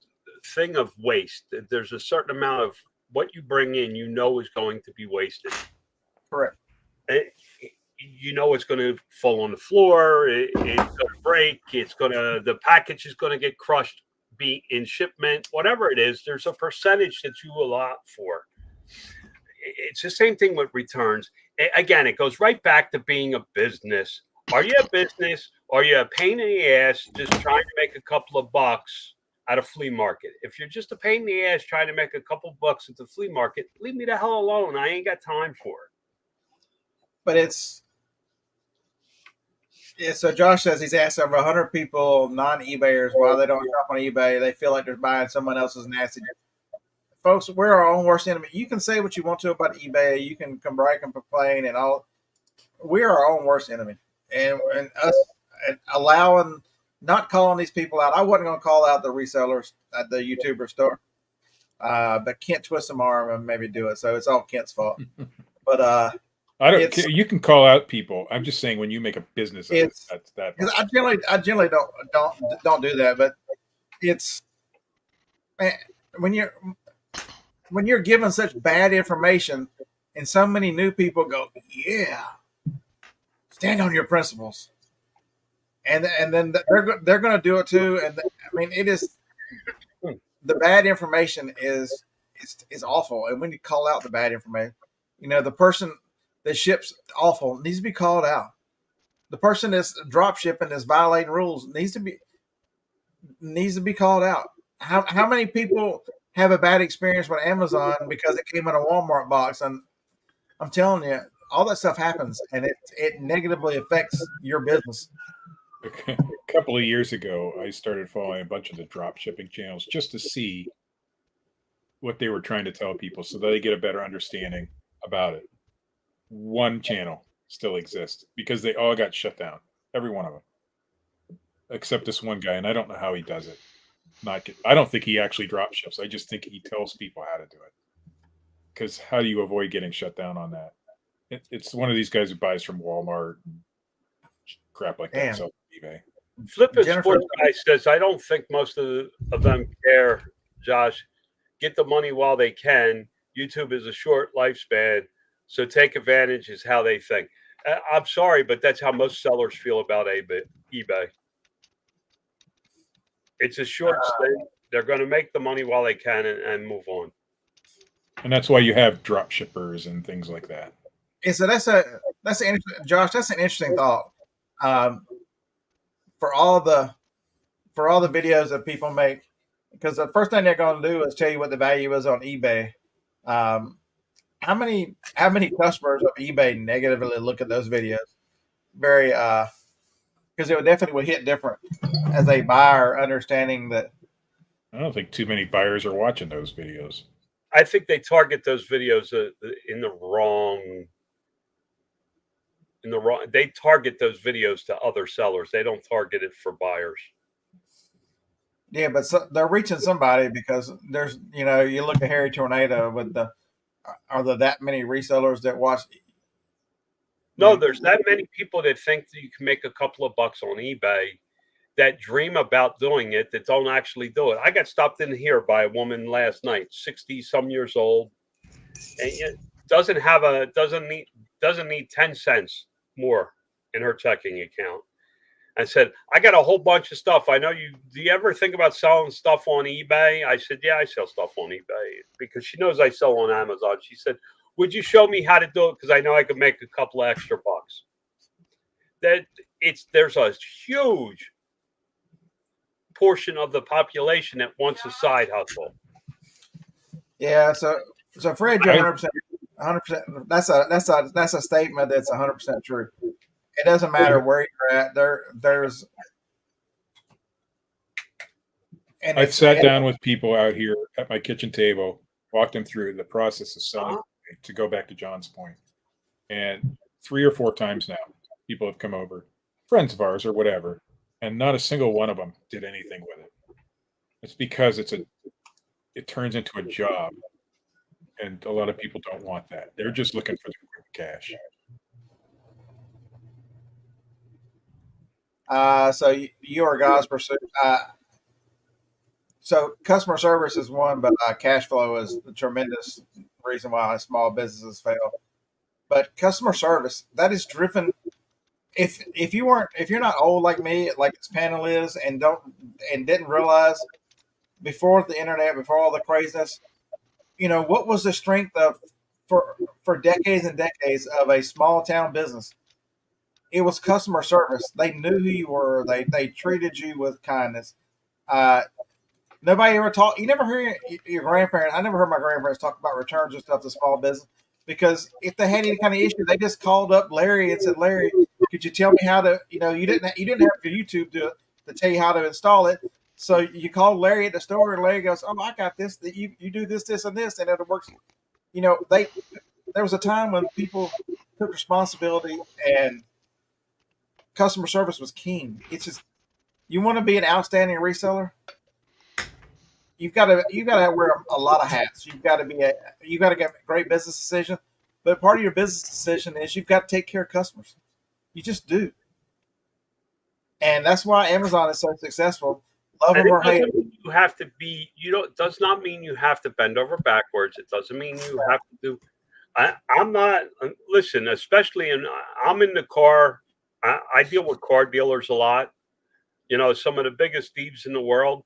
thing of waste. There's a certain amount of what you bring in, is going to be wasted. Correct. It's going to fall on the floor. It's going to break. The package is going to get crushed, be in shipment, whatever it is. There's a percentage that you allot for. It's the same thing with returns. Again, it goes right back to being a business. Are you a business? Or are you a pain in the ass just trying to make a couple of bucks at a flea market? If you're just a pain in the ass trying to make a couple of bucks at the flea market, leave me the hell alone. I ain't got time for it. But so Josh says he's asked over 100 people, non-eBayers, why they don't shop on eBay. They feel like they're buying someone else's nasty. Folks, we're our own worst enemy. You can say what you want to about eBay. You can come break and complain and all. We're our own worst enemy. And us not calling these people out. I wasn't going to call out the resellers at the YouTuber store. But Kent twisted my arm and maybe do it. So it's all Kent's fault. But I don't care. You can call out people. I'm just saying when you make a business of it, that's that. I generally don't do that, but it's when you're given such bad information and so many new people go, yeah, stand on your principles. And then they're going to do it too. And it is the bad information is awful. And when you call out the bad information, the person that ships awful needs to be called out. The person that's drop shipping is violating rules needs to be called out. How many people have a bad experience with Amazon because it came in a Walmart box? And I'm telling you, all that stuff happens, and it negatively affects your business. A couple of years ago, I started following a bunch of the drop shipping channels just to see what they were trying to tell people so that they get a better understanding about it. One channel still exists because they all got shut down. Every one of them. Except this one guy, and I don't know how he does it. I don't think he actually drop ships. I just think he tells people how to do it. Because how do you avoid getting shut down on that? It's one of these guys who buys from Walmart and crap like that. So eBay. Flippin' Sports Guy says, I don't think most of them care, Josh. Get the money while they can. YouTube is a short lifespan. So take advantage is how they think. I'm sorry, but that's how most sellers feel about eBay. It's a short stint. They're going to make the money while they can and move on. And that's why you have drop shippers and things like that. And so that's an interesting, Josh. That's an interesting thought. For all the videos that people make, because the first thing they're going to do is tell you what the value is on eBay. How many customers of eBay negatively look at those videos? Very, because it would definitely hit different as a buyer, understanding that I don't think too many buyers are watching those videos. I think they target those videos in the wrong. They target those videos to other sellers. They don't target it for buyers. Yeah, but they're reaching somebody because there's, you look at Harry Tornado with are there that many resellers that watch? No, there's that many people that think that you can make a couple of bucks on eBay that dream about doing it that don't actually do it. I got stopped in here by a woman last night, 60 some years old, and it doesn't need 10 cents more in her checking account. I said, I got a whole bunch of stuff. I know do you ever think about selling stuff on eBay? I said, yeah, I sell stuff on eBay, because she knows I sell on Amazon. She said, would you show me how to do it? Because I know I could make a couple of extra bucks. There's a huge portion of the population that wants a side hustle. Yeah, so Fred, you're 100%. 100%. That's a statement that's 100% true. It doesn't matter where you're at. There's. And I've sat down with people out here at my kitchen table, walked them through the process of selling. To go back to John's point, and 3 or 4 times now, people have come over, friends of ours or whatever, and not a single one of them did anything with it. It's because it turns into a job, and a lot of people don't want that. They're just looking for the quick cash. So you are God's pursuit. So customer service is one, but cash flow is a tremendous reason why small businesses fail. But customer service, that is driven. If you're not old like me, like this panel is, and didn't realize before the internet, before all the craziness, what was the strength of for decades and decades of a small town business? It was customer service. They knew who you were. They treated you with kindness. Nobody ever taught. You never heard your grandparents. I never heard my grandparents talk about returns and stuff to small business, because if they had any kind of issue, they just called up Larry and said, "Larry, could you tell me how to?" You didn't have YouTube to tell you how to install it. So you called Larry at the store, and Larry goes, "Oh, I got this. You do this, this, and this, and it works." There was a time when people took responsibility, and customer service was king. It's just, you want to be an outstanding reseller, you've got to wear a lot of hats. You've got to get a great business decision, but part of your business decision is you've got to take care of customers. You just do, and that's why Amazon is so successful. Love them or hate them. You have to be. It does not mean you have to bend over backwards. It doesn't mean you have to do. I'm not. Listen, especially I'm in the car. I deal with car dealers a lot. Some of the biggest thieves in the world.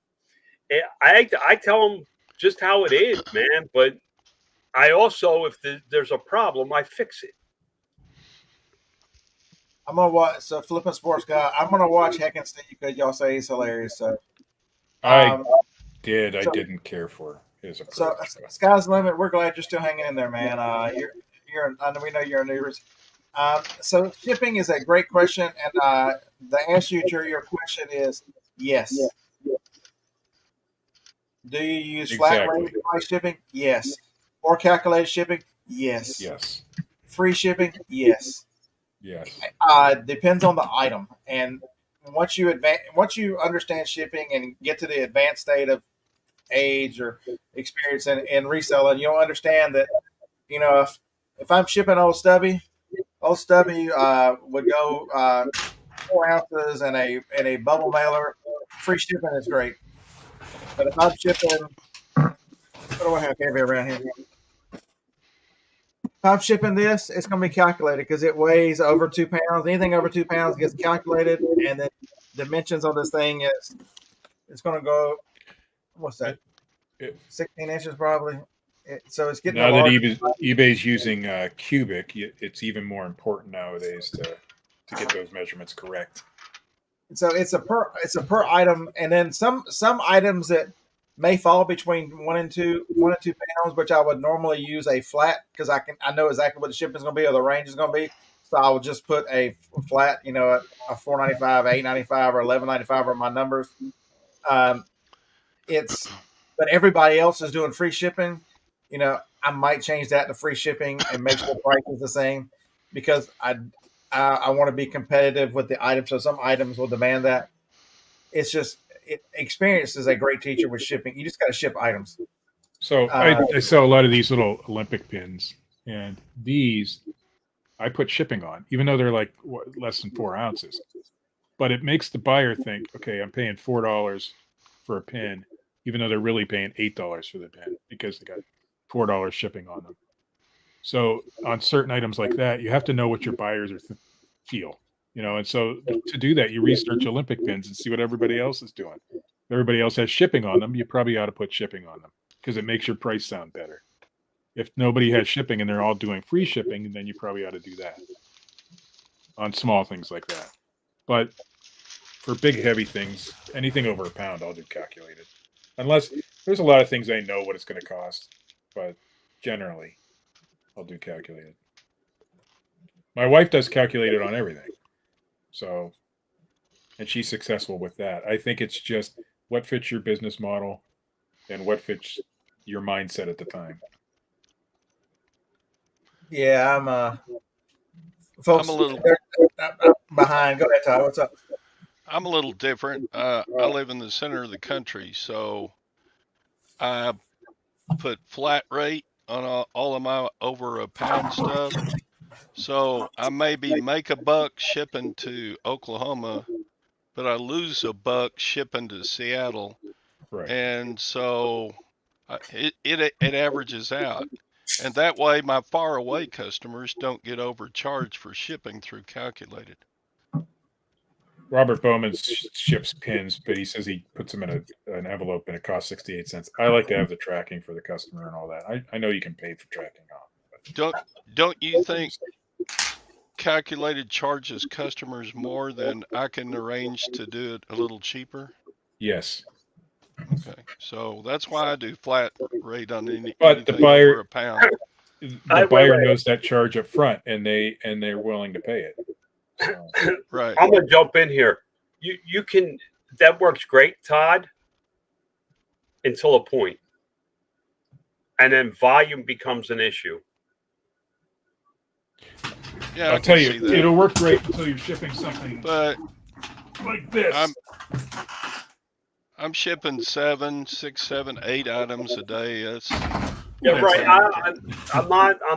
I tell them just how it is, man. But I also, if there's a problem, I fix it. I'm gonna watch. So Flipping Sports Guy, I'm gonna watch Heck and Steve because y'all say he's hilarious. So I didn't care for his approach. So sky's the limit. We're glad you're still hanging in there, man. We know you're a new. So shipping is a great question, and the answer to your question is yes. Do you use flat rate price shipping? Yes. Or calculated shipping? Yes. Yes. Free shipping? Yes. Yes. Depends on the item, and once you understand shipping and get to the advanced state of age or experience in reselling, you'll understand that if I'm shipping Old Stubby would go 4 ounces and a bubble mailer. Free shipping is great, but if I'm shipping, what do I have heavy around here? If I'm shipping this, it's going to be calculated because it weighs over 2 pounds. Anything over 2 pounds gets calculated, and then dimensions on this thing it's going to go. What's that? 16 inches probably. So it's getting now that eBay's using cubic. It's even more important nowadays to get those measurements correct. So it's a per item, and then some items that may fall between 1 and 2 pounds, which I would normally use a flat because I know exactly what the shipping is going to be or the range is going to be. So I will just put a flat, a $4.95, $8.95, or $11.95 are my numbers. but everybody else is doing free shipping. I might change that to free shipping and make sure the price is the same because I want to be competitive with the items. So some items will demand that. It's just experience is a great teacher with shipping. You just got to ship items. So I sell a lot of these little Olympic pins, and these I put shipping on, even though they're like less than 4 ounces. But it makes the buyer think, okay, I'm paying $4 for a pin, even though they're really paying $8 for the pin because they got $4 shipping on them. So on certain items like that, you have to know what your buyers are feel, and so to do that, you research Olympic pins and see what everybody else is doing. If everybody else has shipping on them, you probably ought to put shipping on them because it makes your price sound better. If nobody has shipping and they're all doing free shipping, then you probably ought to do that on small things like that. But for big, heavy things, anything over a pound, I'll do calculated. Unless there's a lot of things I know what it's going to cost, but generally, I'll do calculated. My wife does calculated on everything. So, and she's successful with that. I think it's just what fits your business model and what fits your mindset at the time. Yeah, folks, I'm a little behind. Go ahead, Todd. What's up? I'm a little different. I live in the center of the country, so I put flat rate on all of my over a pound stuff. So I maybe make $1 shipping to Oklahoma, but I lose $1 shipping to Seattle, Right. and so it averages out. And that way, my far away customers don't get overcharged for shipping through calculated. Robert Bowman ships pins, but he says he puts them in an envelope and it costs 68 cents. I like to have the tracking for the customer and all that. I know you can pay for tracking off. Don't you think calculated charges customers more than I can arrange to do it a little cheaper? Yes. Okay, so that's why I do flat rate on anything the buyer over a pound. The buyer knows that charge up front, and they're willing to pay it. So. Right. I'm gonna jump in here. You can that works great, Todd, until a point, and then volume becomes an issue. Yeah, I'll tell you, it'll work great until you're shipping something, but like this. I'm shipping 6, 7, 8 items a day. That's right. I'm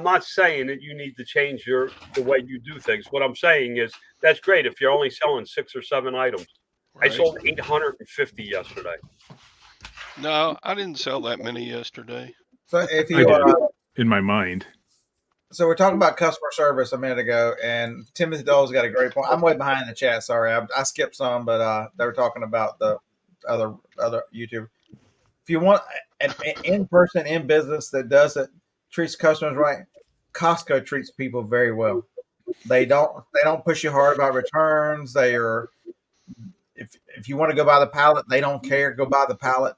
not saying that you need to change the way you do things. What I'm saying is that's great if you're only selling 6 or 7 items. Right. I sold 850 yesterday. No, I didn't sell that many yesterday. So if you in my mind. So we're talking about customer service a minute ago, and Timothy Dole's got a great point. I'm way behind in the chat. Sorry, I skipped some, but they were talking about the other YouTube. If you want an in-person, in business that treats customers right, Costco treats people very well. They don't push you hard about returns. They are, if you want to go buy the pallet, they don't care. Go buy the pallet.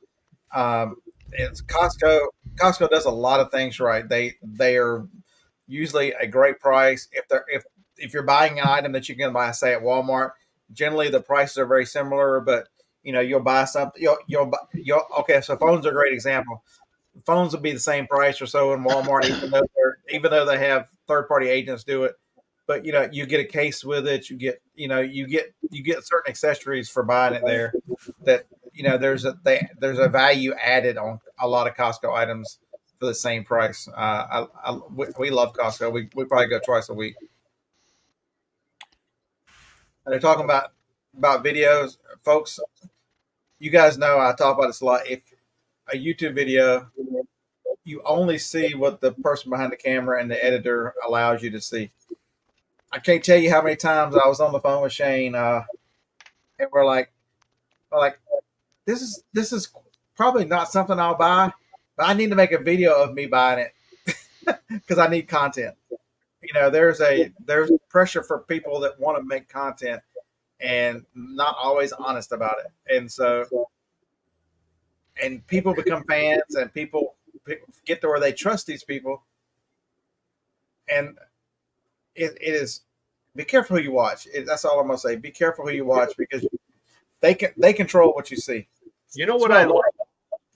It's Costco. Costco does a lot of things right. They are usually a great price. If you're buying an item that you can buy, say at Walmart, generally the prices are very similar, but you'll buy something. Okay. So phones are a great example. Phones will be the same price or so in Walmart, even though they have third-party agents do it. But you get a case with it. You get certain accessories for buying it there. That there's a value added on a lot of Costco items for the same price. We love Costco. We probably go twice a week. And they're talking about videos, folks. You guys know I talk about this a lot. If a YouTube video, you only see what the person behind the camera and the editor allows you to see. I can't tell you how many times I was on the phone with Shane, and we're like, this is probably not something I'll buy, but I need to make a video of me buying it because I need content. There's pressure for people that want to make content and not always honest about it. And people become fans, and people get to where they trust these people. And it is, be careful who you watch. That's all I'm gonna say. Be careful who you watch because they control what you see. You know what I like?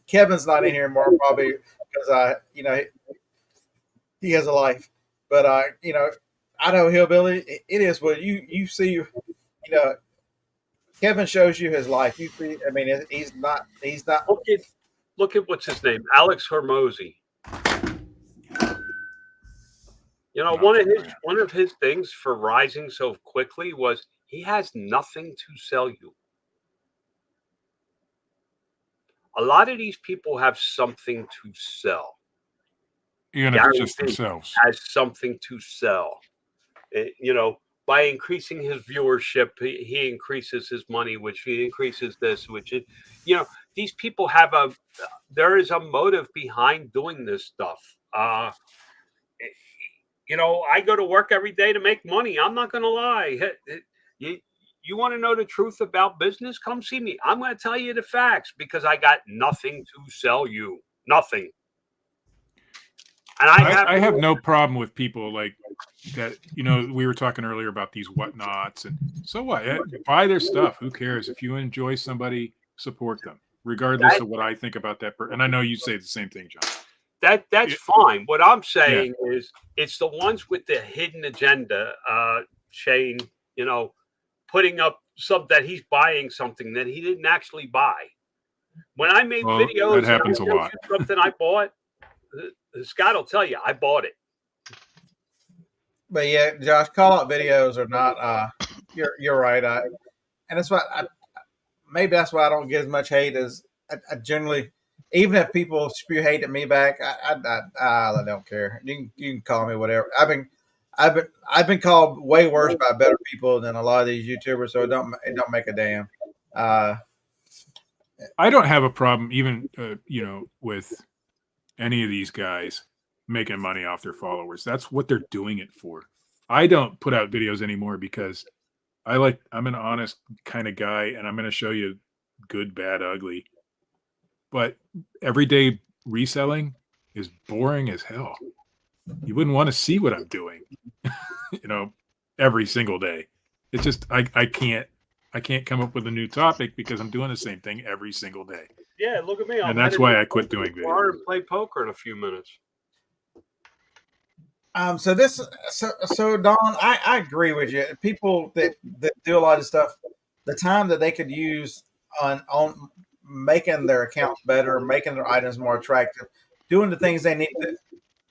Kevin's not in here anymore, probably because he has a life. But Idaho Hillbilly, it is what you see. Kevin shows you his life. You see, I mean, he's not. Look at what's his name, Alex Hormozy. One of his things for rising so quickly was he has nothing to sell you. A lot of these people have something to sell. Even if it's just themselves. Has something to sell. By increasing his viewership, he increases his money, which he increases this, which is, these people there is a motive behind doing this stuff. I go to work every day to make money. I'm not going to lie. You want to know the truth about business? Come see me. I'm going to tell you the facts because I got nothing to sell you. Nothing. And I have no problem with people like that. We were talking earlier about these whatnots, and so what? Buy their stuff. Who cares? If you enjoy somebody, support them, regardless of what I think about that person. And I know you say the same thing, John. That's fine. What I'm saying is it's the ones with the hidden agenda, Shane, putting up that he's buying something that he didn't actually buy. When I made videos, that happens a lot. Something I bought, Scott will tell you I bought it. But yeah, Josh, call out videos are not. You're right. And that's why maybe that's why I don't get as much hate as I generally. Even if people spew hate at me back, I don't care. You can call me whatever. I've been called way worse by better people than a lot of these YouTubers, so it don't make a damn. I don't have a problem even with any of these guys making money off their followers. That's what they're doing it for. I don't put out videos anymore because I'm an honest kind of guy, and I'm going to show you good, bad, ugly. But everyday reselling is boring as hell. You wouldn't want to see what I'm doing, every single day. It's just I can't come up with a new topic because I'm doing the same thing every single day. Yeah, look at me. And that's why I quit doing videos. And play poker in a few minutes. So Don, I agree with you. People that do a lot of stuff, the time that they could use on making their accounts better, making their items more attractive, doing the things they need.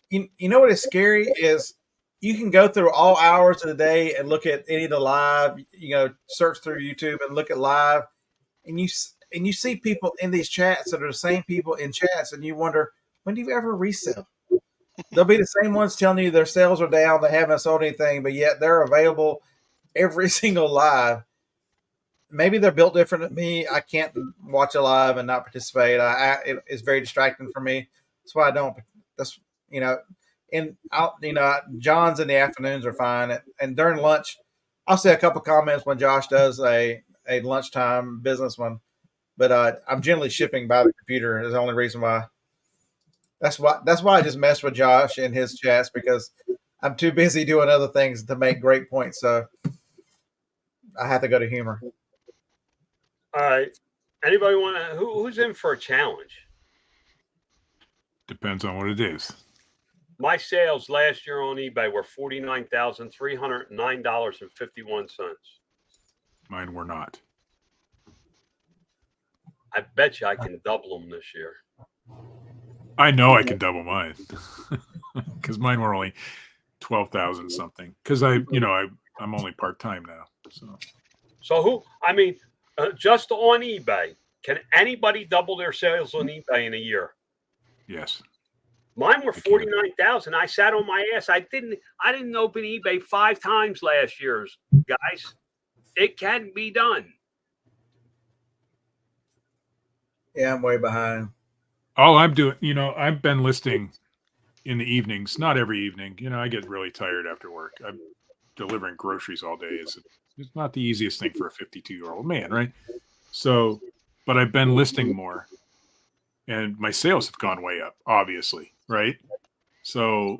You know what is scary is you can go through all hours of the day and look at any of the live, search through YouTube and look at live, and you see people in these chats that are the same people in chats, and you wonder, when do you ever resell? They'll be the same ones telling you their sales are down, they haven't sold anything, but yet they're available every single live. Maybe they're built different than me. I can't watch a live and not participate. It's very distracting for me. That's why I don't. That's John's in the afternoons are fine, and during lunch, I'll say a couple comments when Josh does a lunchtime business one. But I'm generally shipping by the computer. Is the only reason why. That's why I just mess with Josh in his chats because I'm too busy doing other things to make great points. So I have to go to humor. All right. Anybody want to? Who's in for a challenge? Depends on what it is. My sales last year on eBay were $49,309.51. Mine were not. I bet you I can double them this year. I know I can double mine because mine were only 12,000 something. Because I'm only part time now. So who? I mean, just on eBay, can anybody double their sales on eBay in a year? Yes. Mine were 49,000. I sat on my ass. I didn't open eBay 5 times last year, guys. It can be done. Yeah, I'm way behind. All I'm doing, I've been listing in the evenings, not every evening. I get really tired after work. I'm delivering groceries all day. It's not the easiest thing for a 52-year-old man, right? So, but I've been listing more, and my sales have gone way up, obviously, right? So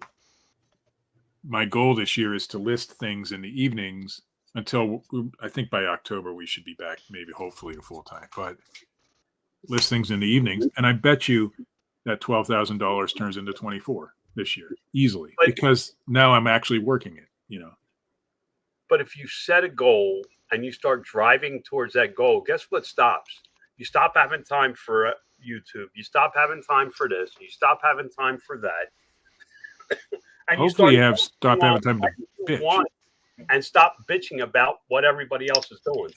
my goal this year is to list things in the evenings until I think by October we should be back, maybe hopefully to full time. But listings in the evenings, and I bet you that $12,000 turns into 24 this year easily because now I'm actually working it. But if you set a goal and you start driving towards that goal, guess what stops? You stop having time for YouTube. You stop having time for this. You stop having time for that. And hopefully you have stop having time to bitch. And stop bitching about what everybody else is doing.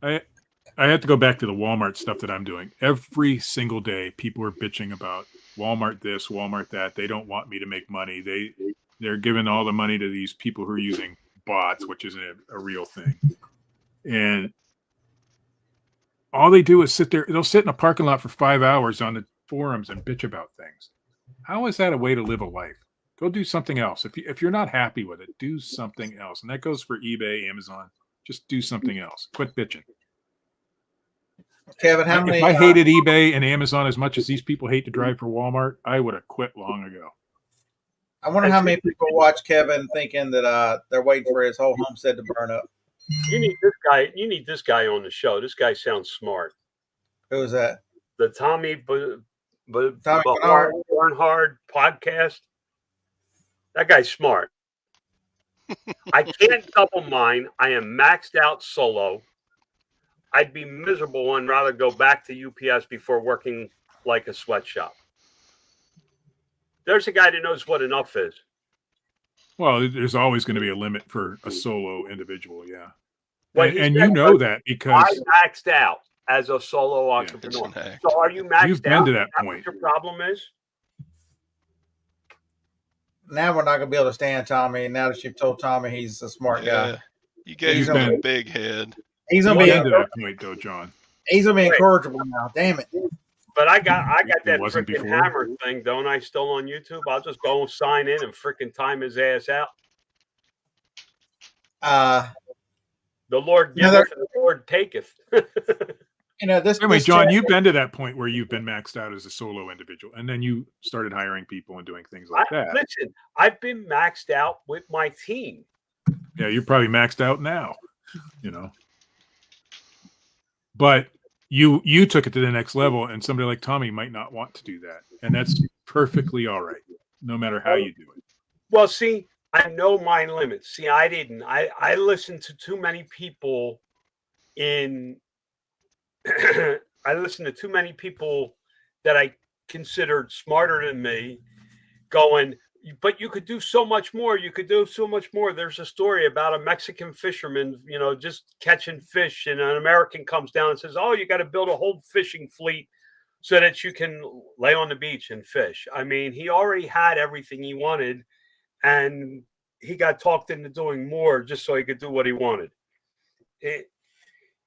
I have to go back to the Walmart stuff that I'm doing. Every single day, people are bitching about Walmart this, Walmart that. They don't want me to make money. They're giving all the money to these people who are using bots, which isn't a real thing. And all they do is sit there. They'll sit in a parking lot for 5 hours on the forums and bitch about things. How is that a way to live a life? Go do something else. If you're not happy with it, do something else. And that goes for eBay, Amazon. Just do something else. Quit bitching. Kevin, how many? If I hated eBay and Amazon as much as these people hate to drive for Walmart, I would have quit long ago. I wonder how many people watch Kevin thinking that they're waiting for his whole homestead to burn up. You need this guy. You need this guy on the show. This guy sounds smart. Who is that? The Tommy Bernhard podcast. That guy's smart. I can't double mine. I am maxed out solo. I'd be miserable and rather go back to UPS before working like a sweatshop. There's a guy that knows what enough is. Well, there's always going to be a limit for a solo individual, yeah. Well, and you know that because I maxed out as a solo entrepreneur. So are you maxed out? You've been to that point. What your problem is? Now we're not going to be able to stand Tommy. Now that you've told Tommy he's a smart guy. You gave him a big head. He's going to be to that point, though, John. He's going to be incorrigible now. Damn it. But I got that freaking hammer thing, don't I? Still on YouTube. I'll just go sign in and freaking time his ass out. The Lord giveth and the Lord taketh. Anyway, John, you've been to that point where you've been maxed out as a solo individual, and then you started hiring people and doing things like that. Listen, I've been maxed out with my team. Yeah, you're probably maxed out now, But you took it to the next level, and somebody like Tommy might not want to do that, and that's perfectly all right, no matter how you do it. Well, see, I know my limits. See, I didn't. I listened to too many people I listened to too many people that I considered smarter than me going, but you could do so much more. You could do so much more. There's a story about a Mexican fisherman, just catching fish, and an American comes down and says, oh, you got to build a whole fishing fleet so that you can lay on the beach and fish. I mean, he already had everything he wanted, and he got talked into doing more just so he could do what he wanted.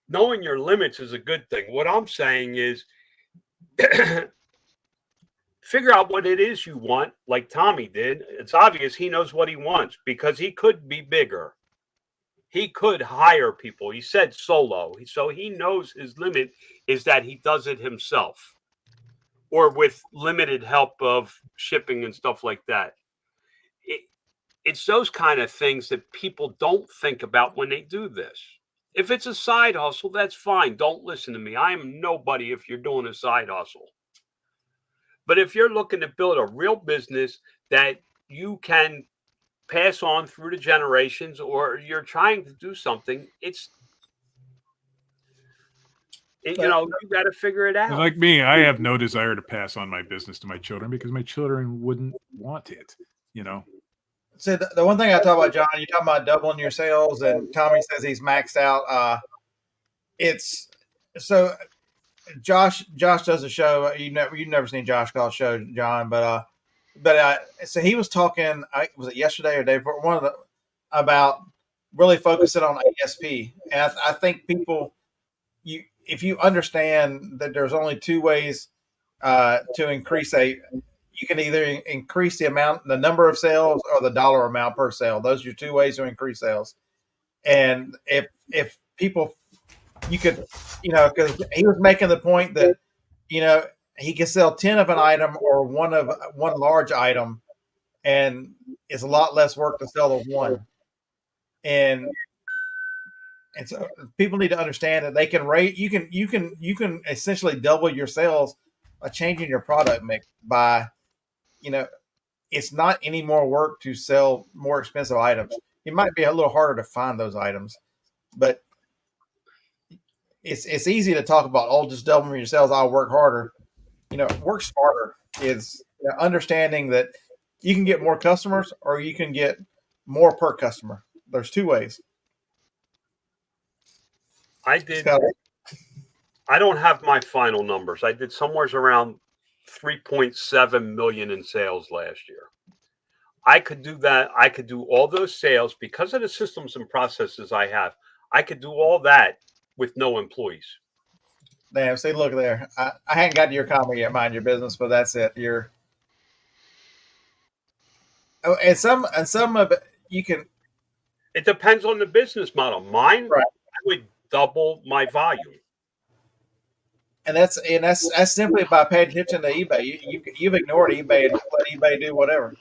Knowing your limits is a good thing. What I'm saying is figure out what it is you want, like Tommy did. It's obvious he knows what he wants because he could be bigger. He could hire people. He said solo. So he knows his limit is that he does it himself or with limited help of shipping and stuff like that. It's those kind of things that people don't think about when they do this. If it's a side hustle, that's fine. Don't listen to me. I am nobody if you're doing a side hustle. But if you're looking to build a real business that you can pass on through the generations, or you're trying to do something, you got to figure it out. Like me, I have no desire to pass on my business to my children because my children wouldn't want it, So the one thing I talk about, John, you talk about doubling your sales, and Tommy says he's maxed out. It's so Josh does a show. You've never seen Josh call a show, John, but so he was talking. Was it yesterday or day before? About really focusing on ASP, and I think people, if you understand that there's only two ways to increase you can either increase the number of sales or the dollar amount per sale. Those are your two ways to increase sales. And if people, you could, because he was making the point that, he can sell 10 of an item or one large item, and it's a lot less work to sell the one. And And so people need to understand that they can rate. You can essentially double your sales by changing your product mix by, it's not any more work to sell more expensive items. It might be a little harder to find those items, but it's easy to talk about, oh, just doubling your sales. I'll work harder. Work smarter is understanding that you can get more customers or you can get more per customer. There's two ways. I don't have my final numbers. I did somewhere around 3.7 million in sales last year. I could do that. I could do all those sales because of the systems and processes I have. I could do all that with no employees. Damn, see, look there. I hadn't got to your comment yet, mind your business, but that's it. And some of it you can. It depends on the business model. Mine, right. I would double my volume. And that's simply by paying attention to eBay. You've ignored eBay and let eBay do whatever.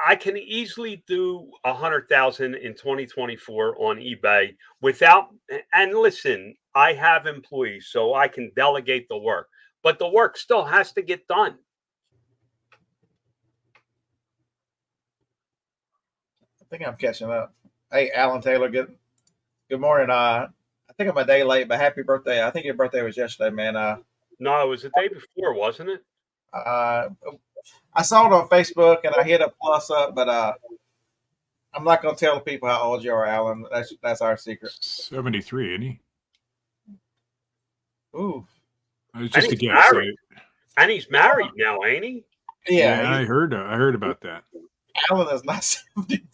I can easily do 100,000 in 2024 on eBay without. And listen, I have employees, so I can delegate the work, but the work still has to get done. I think I'm catching up. Hey, Alan Taylor, good morning. I think I'm a day late, but happy birthday. I think your birthday was yesterday, man. No, it was the day before, wasn't it? I saw it on Facebook and I hit a plus up, but I'm not going to tell the people how old you are, Alan. That's our secret. 73, isn't he? Ooh. It was just a guess. And he's married now, ain't he? Yeah, I heard about that. Alan is not 73.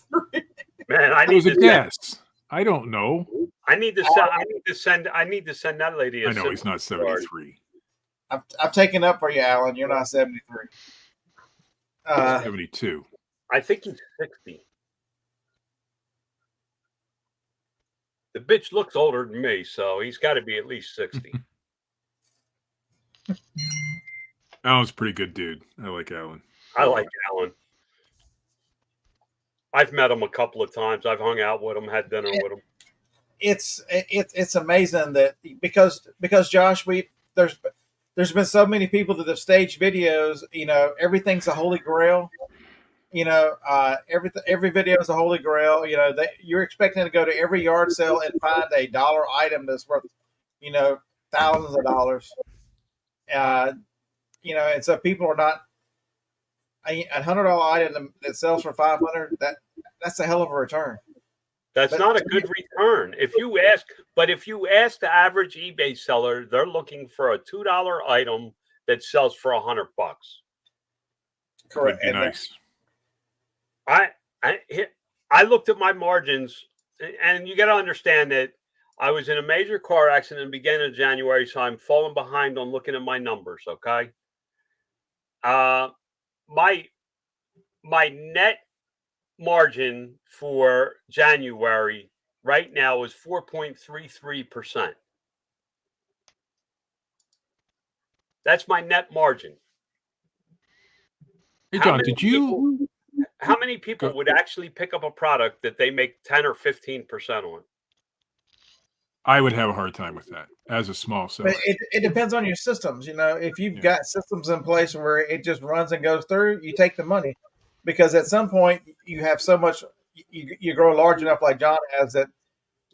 Man, I need to guess. I don't know. I need to send that lady. I know he's not 73. I'm taking up for you, Alan. You're not 73. 72. I think he's 60. The bitch looks older than me, so he's got to be at least 60. Alan's a pretty good dude. I like Alan. I like Alan. I've met him a couple of times. I've hung out with him, had dinner with him. It's amazing that because Josh, there's been so many people that have staged videos. Everything's a holy grail. Every video is a holy grail. You're expecting to go to every yard sale and find a dollar item that's worth, thousands of dollars. And so people are not. A $100 item that sells for $500. That's a hell of a return. That's not a good return. If you ask the average eBay seller, they're looking for a $2 item that sells for $100. Correct. Would be nice. I looked at my margins, and you got to understand that I was in a major car accident in the beginning of January, so I'm falling behind on looking at my numbers. Okay. My net margin for January right now is 4.33%. That's my net margin. Hey, John, how many people would actually pick up a product that they make 10 or 15% on? I would have a hard time with that as a small seller. It depends on your systems. If you've got systems in place where it just runs and goes through, you take the money, because at some point you have so much, you grow large enough like John has that,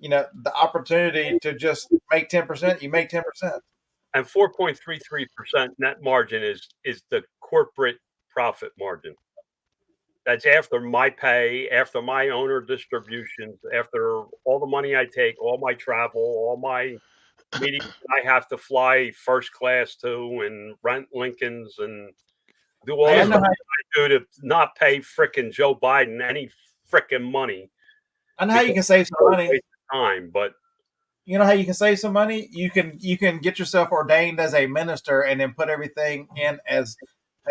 the opportunity to just make 10%, you make 10%. And 4.33% net margin is the corporate profit margin. That's after my pay, after my owner distributions, after all the money I take, all my travel, all my meetings I have to fly first class to, and rent Lincolns and do all the stuff I do to not pay frickin' Joe Biden any frickin' money. I know how you can save some money. Time, but you know how you can save some money? You can get yourself ordained as a minister and then put everything in as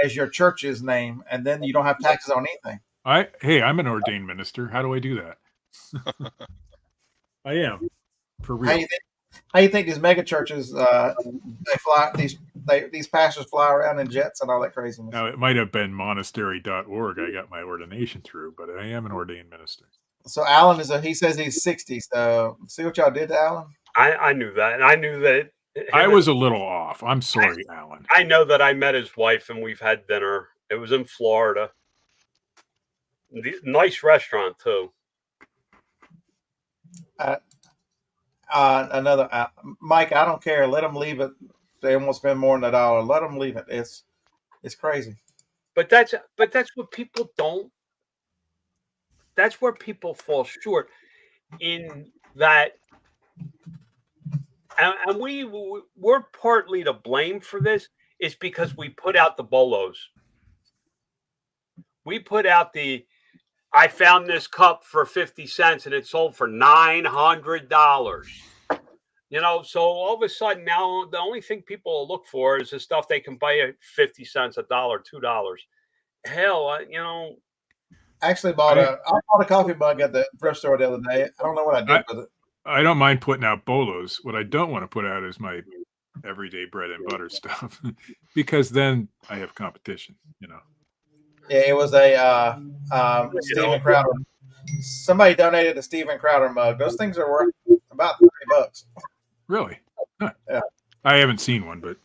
your church's name, and then you don't have taxes on anything. I'm an ordained minister. How do I do that? I am, for real. How you think these mega churches they fly these pastors fly around in jets and all that craziness? Now, it might have been monastery.org I got my ordination through, but I am an ordained minister. So Alan he says he's 60. So see what y'all did to Alan. I knew that, and I knew that. I was a little off. I'm sorry, Alan. I know that I met his wife, and we've had dinner. It was in Florida. Nice restaurant too. Another Mike. I don't care. Let them leave it. They won't spend more than $1. Let them leave it. It's crazy. But that's what people don't. That's where people fall short in that, and we're partly to blame for this. Is because we put out the bolos. We put out I found this cup for 50 cents and it sold for $900. So all of a sudden now the only thing people look for is the stuff they can buy at 50 cents, $1, $2. Hell, I bought a coffee mug at the thrift store the other day. I don't know what I did with it. I don't mind putting out bolos. What I don't want to put out is my everyday bread and butter stuff, because then I have competition. Yeah, it was a Steven Crowder. Somebody donated a Steven Crowder mug. Those things are worth about $30. Really? Huh. Yeah. I haven't seen one, but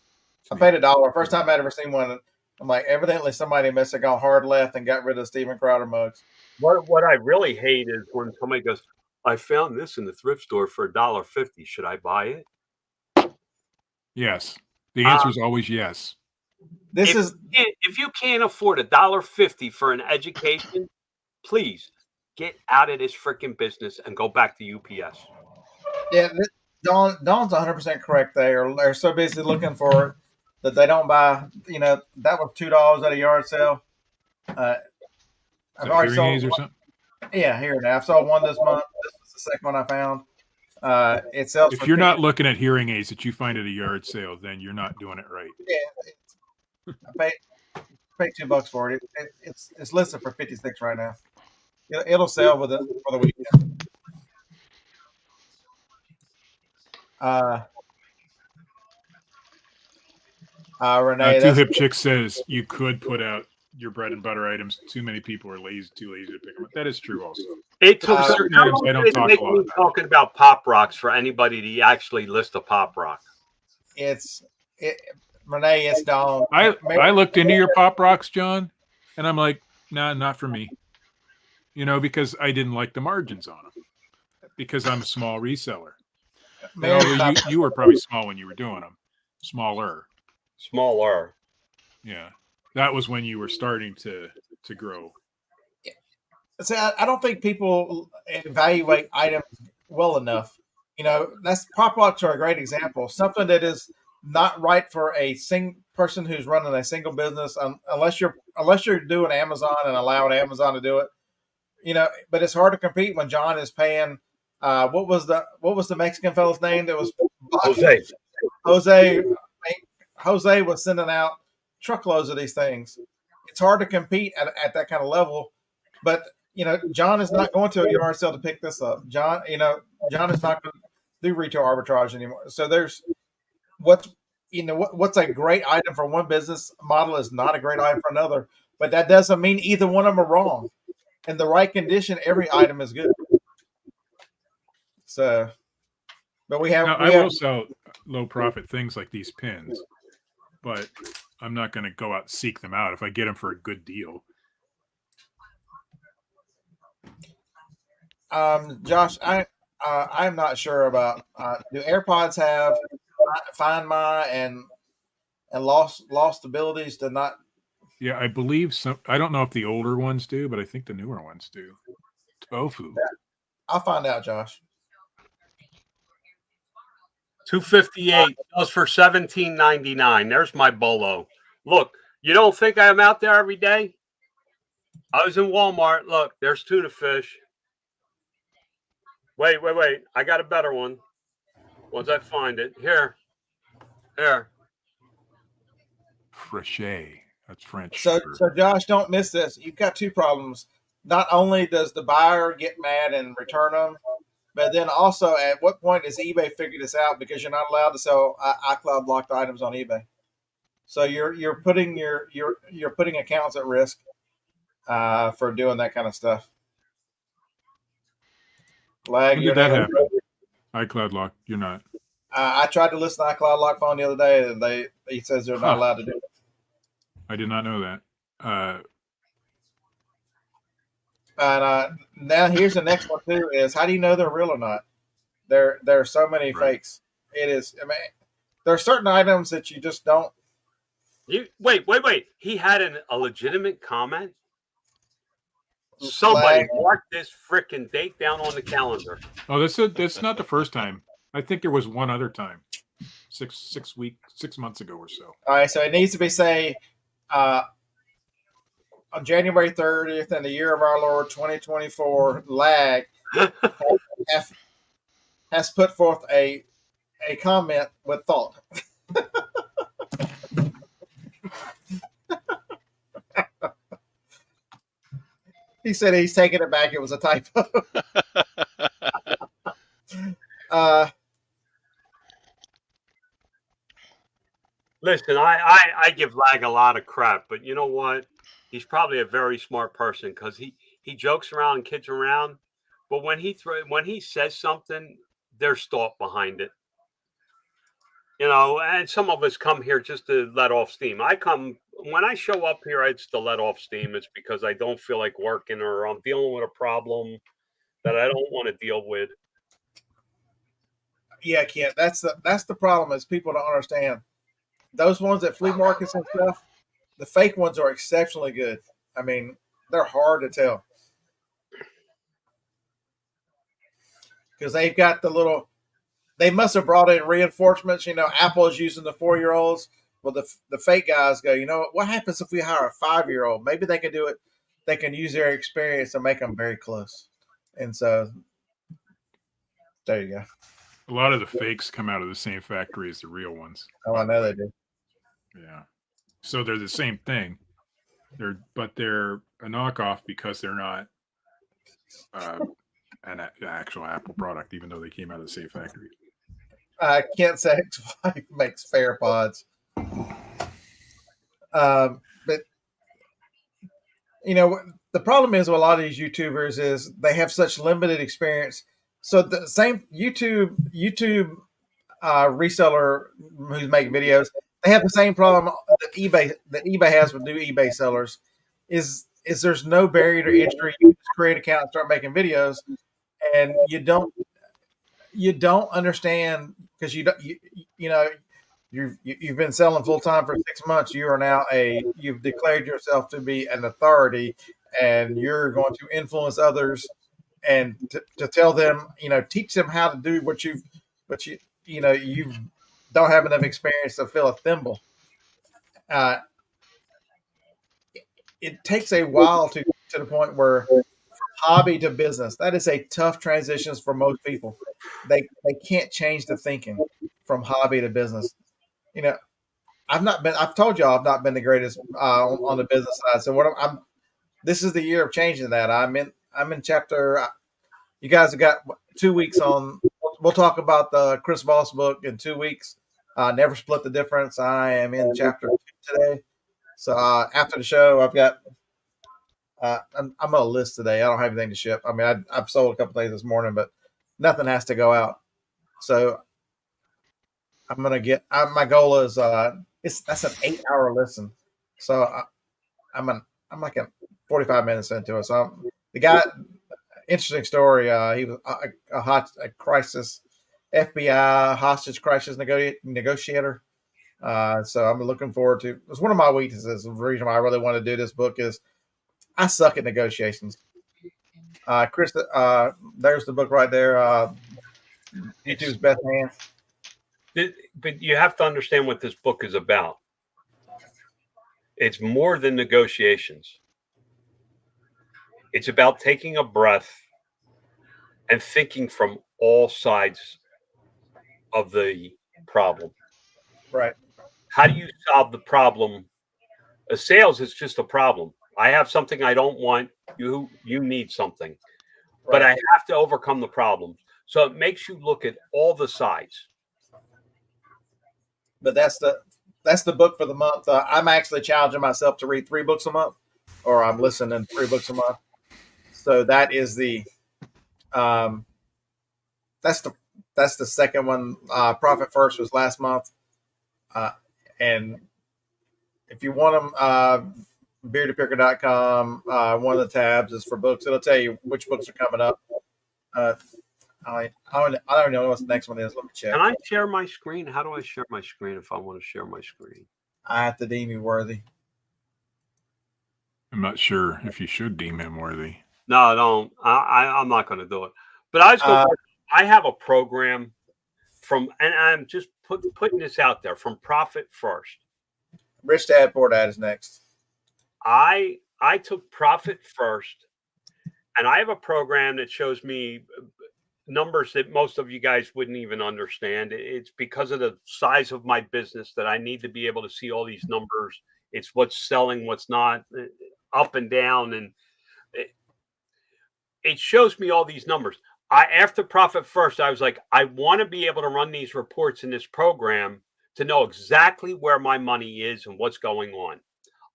I paid $1. First time I'd ever seen one. I'm like, evidently somebody must have gone hard left and got rid of Steven Crowder mugs. What I really hate is when somebody goes, "I found this in the thrift store for $1.50. Should I buy it?" Yes. The answer is always yes. If you can't afford $1.50 for an education, please get out of this freaking business and go back to UPS. Yeah, Dawn's 100% correct. They're so busy looking for it that they don't buy. That was $2 at a yard sale. I've already sold aids or something. Yeah, here now. I've sold one this month. This was the second one I found. It sells. If you're not looking at hearing aids that you find at a yard sale, then you're not doing it right. Yeah, I paid $2 for it. It's listed for 56 right now. It'll sell for the weekend. Renee, Two Hip Chick says you could put out your bread and butter items. Too many people are too lazy to pick them up. That is true also. It took certain items I don't talk a lot about. Talking about Pop Rocks for anybody to actually list a Pop Rock. Renee, it's Dawn. I looked into your Pop Rocks, John, and I'm like, nah, not for me. Because I didn't like the margins on them. Because I'm a small reseller. You were probably small when you were doing them. Smaller. Yeah. That was when you were starting to grow. See, I don't think people evaluate items well enough. Pop Rocks are a great example. Something that is not right for a person who's running a single business, unless you're doing Amazon and allowing Amazon to do it. But it's hard to compete when John is paying. What was the Mexican fellow's name that was Jose? Jose was sending out truckloads of these things. It's hard to compete at that kind of level. But John is not going to a yard sale to pick this up. John is not going to do retail arbitrage anymore. So there's what's a great item for one business model is not a great item for another. But that doesn't mean either one of them are wrong. In the right condition, every item is good. So, but I will sell low profit things like these pins, but I'm not going to go out and seek them out if I get them for a good deal. Josh, I'm not sure about do AirPods have Find My and lost abilities to not. Yeah, I believe so. I don't know if the older ones do, but I think the newer ones do. Tofu. I'll find out, Josh. $258 goes for $17.99. There's my bolo. Look, you don't think I'm out there every day? I was in Walmart. Look, there's tuna fish. Wait. I got a better one. Once I find it. Here. Frichet. That's French. So Josh, don't miss this. You've got two problems. Not only does the buyer get mad and return them, but then also at what point does eBay figure this out? Because you're not allowed to sell iCloud locked items on eBay. So you're putting you're putting accounts at risk for doing that kind of stuff. Lag. When You're did that not. happen? iCloud lock. You're not. I tried to listen to iCloud Lock Phone the other day, and he says they're not allowed to do it. I did not know that. And now here's the next one too: is how do you know they're real or not? There are so many Right. fakes. It is. I mean, there are certain items that you just don't. You wait. He had a legitimate comment. Somebody mark this frickin' date down on the calendar. Oh, that's not the first time. I think there was one other time, 6 months ago or so. All right, so it needs to be say on January 30th in the year of our Lord 2024. Lag has put forth a comment with thought. He said he's taking it back. It was a typo. Listen, I give Lag a lot of crap, but you know what? He's probably a very smart person because he jokes around and kids around, but when he says something, there's thought behind it. You know, and some of us come here just to let off steam. When I show up here, it's to let off steam. It's because I don't feel like working or I'm dealing with a problem that I don't want to deal with. Yeah, Kent. That's the problem is people don't understand. Those ones at flea markets and stuff, the fake ones are exceptionally good. I mean, they're hard to tell because they've got the little. They must have brought in reinforcements. You know, Apple is using the 4-year-olds. Well, the fake guys go, you know what happens if we hire a 5-year-old? Maybe they can do it. They can use their experience and make them very close. And so there you go. A lot of the fakes come out of the same factory as the real ones. Oh, I know they do. Yeah. So they're the same thing. But they're a knockoff because they're not an actual Apple product, even though they came out of the same factory. Kent Sack's wife makes fair pods. But you know, the problem is with a lot of these YouTubers is they have such limited experience. So the same YouTube reseller who's making videos, they have the same problem that eBay has with new eBay sellers. Is there's no barrier to entry? You just create an account and start making videos, and you don't understand because you know you've been selling full time for 6 months. You are now you've declared yourself to be an authority, and you're going to influence others and to tell them, teach them how to do what you don't have enough experience to fill a thimble. It takes a while to the point where hobby to business, that is a tough transition for most people. They can't change the thinking from hobby to business. I've told y'all I've not been the greatest on the business side. So this is the year of changing that. I'm in chapter. You guys have got 2 weeks on. We'll talk about the Chris Voss book in 2 weeks. Never Split the Difference. I am in chapter 2 today. So after the show, I've got. I'm on a list today. I don't have anything to ship. I mean, I've sold a couple things this morning, but nothing has to go out. So I'm gonna get. My goal is that's an 8-hour listen. So I'm like 45 minutes into it. So the guy, interesting story. He was a crisis FBI hostage crisis negotiator. So I'm looking forward to. It's one of my weaknesses. The reason why I really want to do this book is I suck at negotiations. Chris, there's the book right there. YouTube's best man. But you have to understand what this book is about. It's more than negotiations. It's about taking a breath and thinking from all sides of the problem. Right. How do you solve the problem? A sales is just a problem. I have something I don't want. You need something, right. But I have to overcome the problem. So it makes you look at all the sides. But that's the book for the month. I'm actually challenging myself to read 3 books a month, or I'm listening to 3 books a month. So that is the that's the second one. Profit First was last month, and if you want them, beardedpicker.com. One of the tabs is for books. It'll tell you which books are coming up. I don't know what the next one is. Let me check. Can I share my screen? How do I share my screen if I want to share my screen? I have to deem you worthy. I'm not sure if you should deem him worthy. No, I don't. I'm not going to do it. But I have a program and I'm just putting this out there from Profit First. Rich Dad Poor Dad is next. I took Profit First, and I have a program that shows me numbers that most of you guys wouldn't even understand. It's because of the size of my business that I need to be able to see all these numbers. It's what's selling, what's not, up and down, and it shows me all these numbers. After Profit First, I was like, I want to be able to run these reports in this program to know exactly where my money is and what's going on.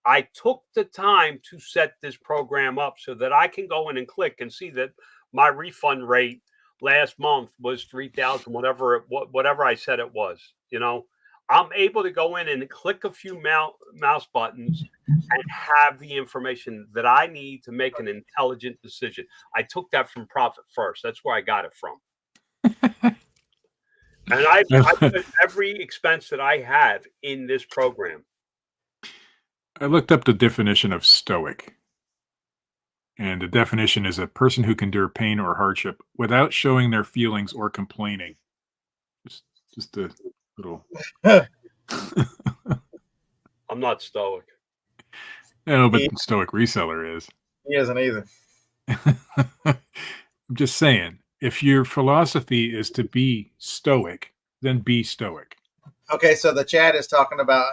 I took the time to set this program up so that I can go in and click and see that my refund rate last month was 3,000, whatever I said it was. I'm able to go in and click a few mouse buttons and have the information that I need to make an intelligent decision. I took that from Profit First. That's where I got it from. And I put every expense that I have in this program. I looked up the definition of stoic. And the definition is a person who can endure pain or hardship without showing their feelings or complaining. Just a little. I'm not stoic. No, but stoic reseller is. He isn't either. I'm just saying, if your philosophy is to be stoic, then be stoic. Okay, so the chat is talking about.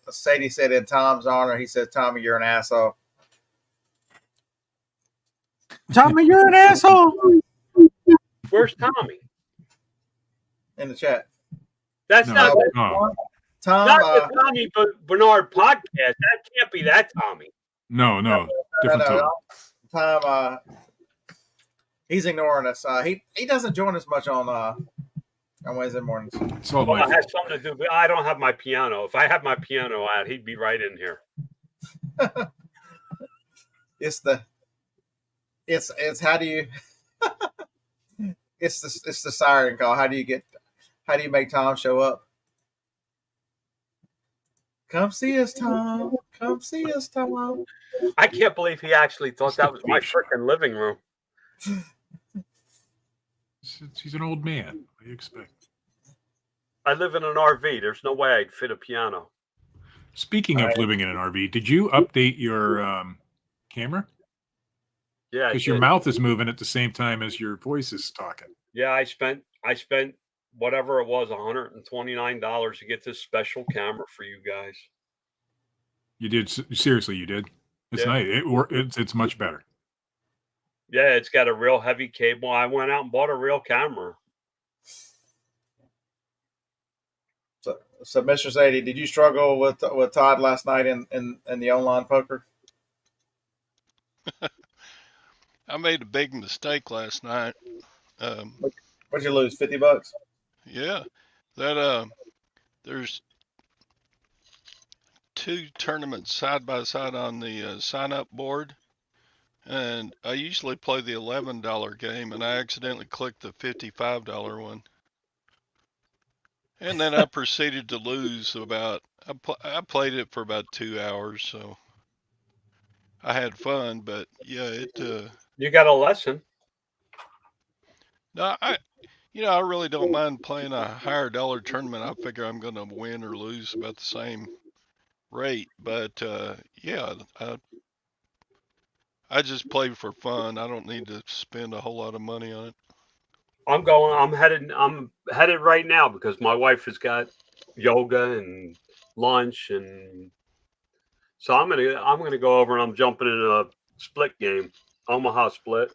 Sadie said in Tom's honor, he said, "Tommy, you're an asshole." Tommy, you're an asshole. Where's Tommy? In the chat. That's not Tom. Not the Tommy Bernard podcast. That can't be that Tommy. No, different Tom. He's ignoring us. He doesn't join us much on Wednesday mornings. Well, it has something to do. But I don't have my piano. If I had my piano out, he'd be right in here. It's how do you it's the siren call. How do you make Tom show up? Come see us, Tom. Come see us, Tom. I can't believe he actually thought that was my freaking living room. He's an old man. What do you expect? I live in an RV. There's no way I'd fit a piano. Speaking of living in an RV, did you update your camera? Yeah, because your mouth is moving at the same time as your voice is talking. Yeah, I spent whatever it was, $129 to get this special camera for you guys. You did, seriously, you did. It's nice. It's much better. Yeah, it's got a real heavy cable. I went out and bought a real camera. So Mr. Sadie, did you struggle with Todd last night in the online poker? I made a big mistake last night. What'd you lose? $50? Yeah, that there's 2 tournaments side by side on the sign up board, and I usually play the $11 game, and I accidentally clicked the $55 one, and then I proceeded to lose I played it for about 2 hours, so I had fun, but yeah, you got a lesson. No, I really don't mind playing a higher dollar tournament. I figure I'm going to win or lose about the same rate, but I just play for fun. I don't need to spend a whole lot of money on it. I'm headed right now because my wife has got yoga and lunch, and so I'm gonna go over and I'm jumping in a split game, Omaha split.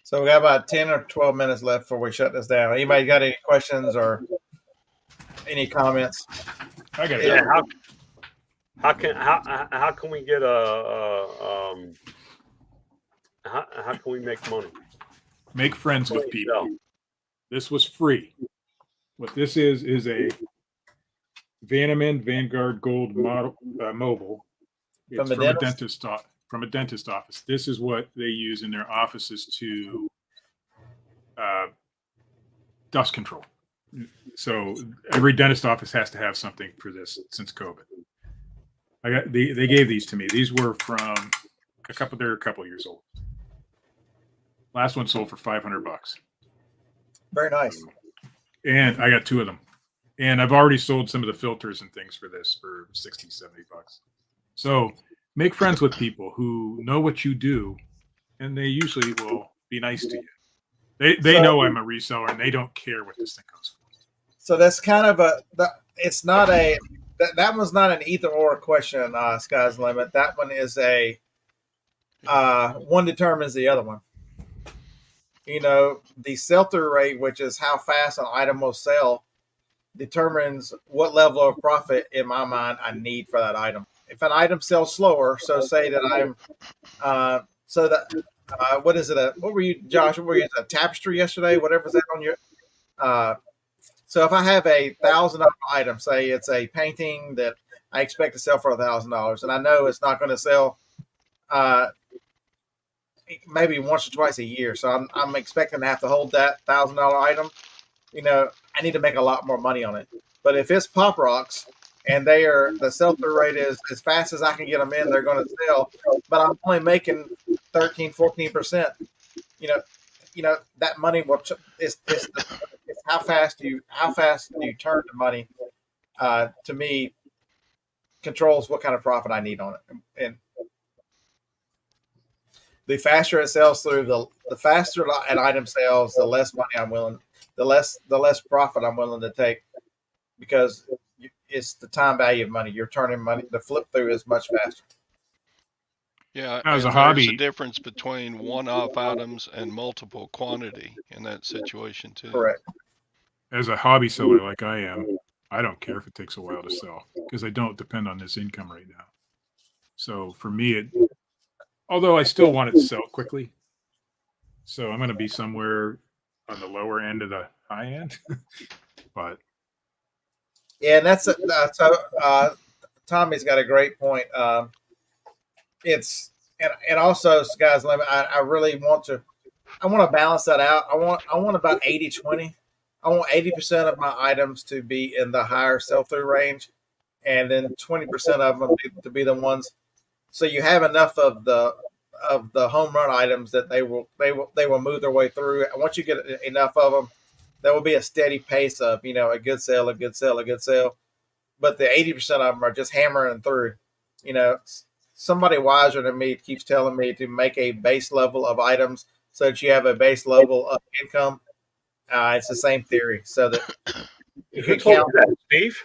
So we got about 10 or 12 minutes left before we shut this down. Anybody got any questions or any comments? I got it. Yeah. How can we get how can we make money? Make friends with Please people. don't. This was free. What this is a Vanguard Gold model mobile. It's From a dentist? from a dentist office. This is what they use in their offices to dust control. So every dentist office has to have something for this since COVID. They gave these to me. These were from they're a couple years old. Last one sold for $500. Very nice. And I got 2 of them. And I've already sold some of the filters and things for this for $60, $70. So make friends with people who know what you do, and they usually will be nice to you. They know I'm a reseller, and they don't care what this thing goes for. So that's kind of it's not that one's not an either or question, sky's the limit. That one is one determines the other one. The sell-through rate, which is how fast an item will sell, determines what level of profit, in my mind, I need for that item. If an item sells slower, so say that what is it? What were you, Josh? What were you, a tapestry yesterday? Whatever's that on your. So if I have a $1,000 item, say it's a painting that I expect to sell for $1,000, and I know it's not going to sell maybe once or twice a year, so I'm expecting to have to hold that $1,000 item. I need to make a lot more money on it. But if it's Pop Rocks and the sell-through rate is as fast as I can get them in, they're going to sell, but I'm only making 13, 14%. That money will. It's how fast do you turn the money. To me, controls what kind of profit I need on it, and the faster it sells through, the faster an item sells, the less money I'm willing, the less profit I'm willing to take, because it's the time value of money. You're turning money. The flip through is much faster. Yeah, as a and hobby, there's a difference between one-off items and multiple quantity in that situation too. Correct. As a hobby seller like I am, I don't care if it takes a while to sell because I don't depend on this income right now. So for me, although I still want it to sell quickly, so I'm going to be somewhere on the lower end of the high end. But yeah, and that's Tommy's got a great point. It's and also, sky's the limit. I really want to balance that out. I want about 80-20. I want 80% of my items to be in the higher sell-through range, and then 20% of them to be the ones. So you have enough of the home run items that they will move their way through. And once you get enough of them, there will be a steady pace of a good sale, a good sale, a good sale. But the 80% of them are just hammering through. Somebody wiser than me keeps telling me to make a base level of items so that you have a base level of income. It's the same theory, so that you can count. Steve?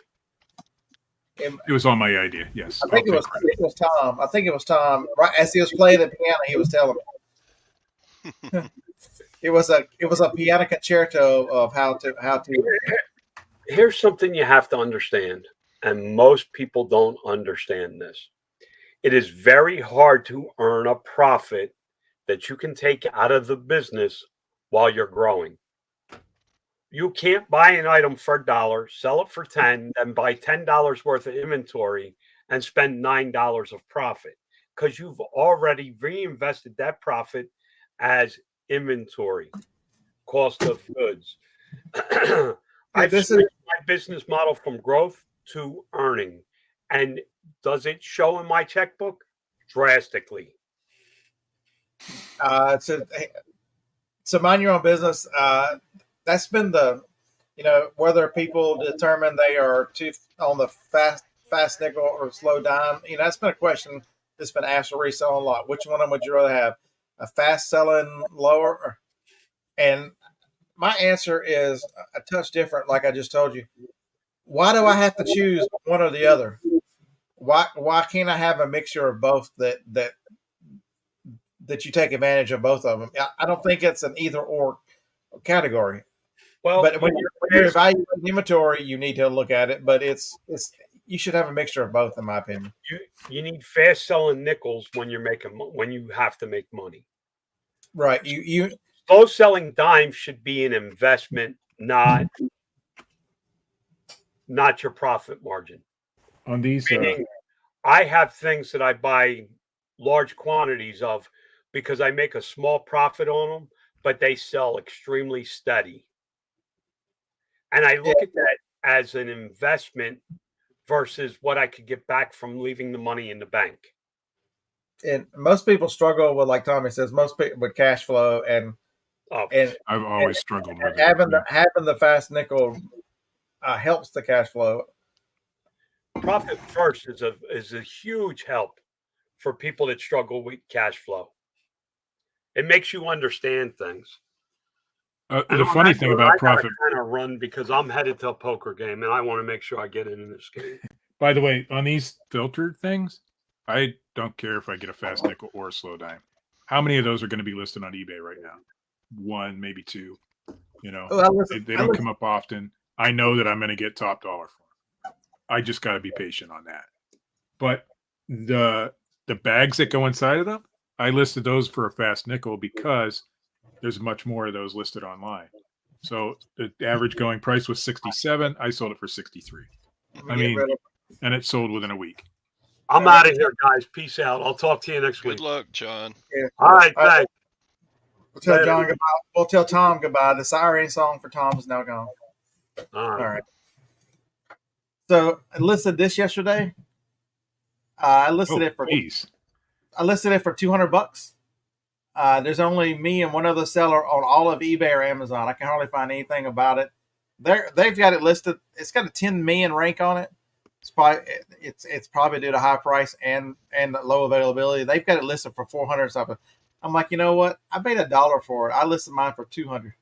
It was on my idea. Yes, I think it was Tom. I think it was Tom. Right as he was playing the piano, he was telling me. It was a piano concerto of how to. Here's something you have to understand, and most people don't understand this. It is very hard to earn a profit that you can take out of the business while you're growing. You can't buy an item for $1, sell it for 10, then buy $10 worth of inventory and spend $9 of profit, because you've already reinvested that profit as inventory, cost of goods. I've switched my business model from growth to earning. And does it show in my checkbook? Drastically. So mind your own business. That's been whether people determine they are too on the fast nickel or slow dime. That's been a question that's been asked for reselling a lot. Which one of them would you rather have? A fast selling lower? And my answer is a touch different, like I just told you. Why do I have to choose one or the other? Why can't I have a mixture of both that you take advantage of both of them? I don't think it's an either or category. Well, but when you're evaluating inventory, you need to look at it. But you should have a mixture of both, in my opinion. You need fast selling nickels when you have to make money. Right. You slow selling dimes should be an investment, not your profit margin. On these, Meaning, I have things that I buy large quantities of because I make a small profit on them, but they sell extremely steady. And I look at that as an investment versus what I could get back from leaving the money in the bank. And most people struggle with, like Tommy says, most people with cash flow and I've always struggled with having it. having the fast nickel helps the cash flow. Profit first is a huge help for people that struggle with cash flow. It makes you understand things. The funny thing about profit, kind of run because I'm headed to a poker game and I want to make sure I get in this game. by the way, on these filtered things, I don't care if I get a fast nickel or a slow dime. How many of those are going to be listed on eBay right now? One, maybe two. You know, they don't come up often. I know that I'm going to get top dollar for them. I just got to be patient on that. But the bags that go inside of them, I listed those for a fast nickel because there's much more of those listed online. So the average going price was 67. I sold it for 63. I mean, and it sold within a week. I'm out of here, guys. Peace out. I'll talk to you next week. Good luck, John. Yeah. All right, thanks. We'll tell John goodbye. We'll tell Tom goodbye. The siren song for Tom is now gone. All right. So I listed this yesterday. I listed it for $200. There's only me and one other seller on all of eBay or Amazon. I can hardly find anything about it. They've got it listed. It's got a 10 million rank on it. It's probably due to high price and low availability. They've got it listed for 400 something. I'm like, you know what? I paid $1 for it. I listed mine for 200.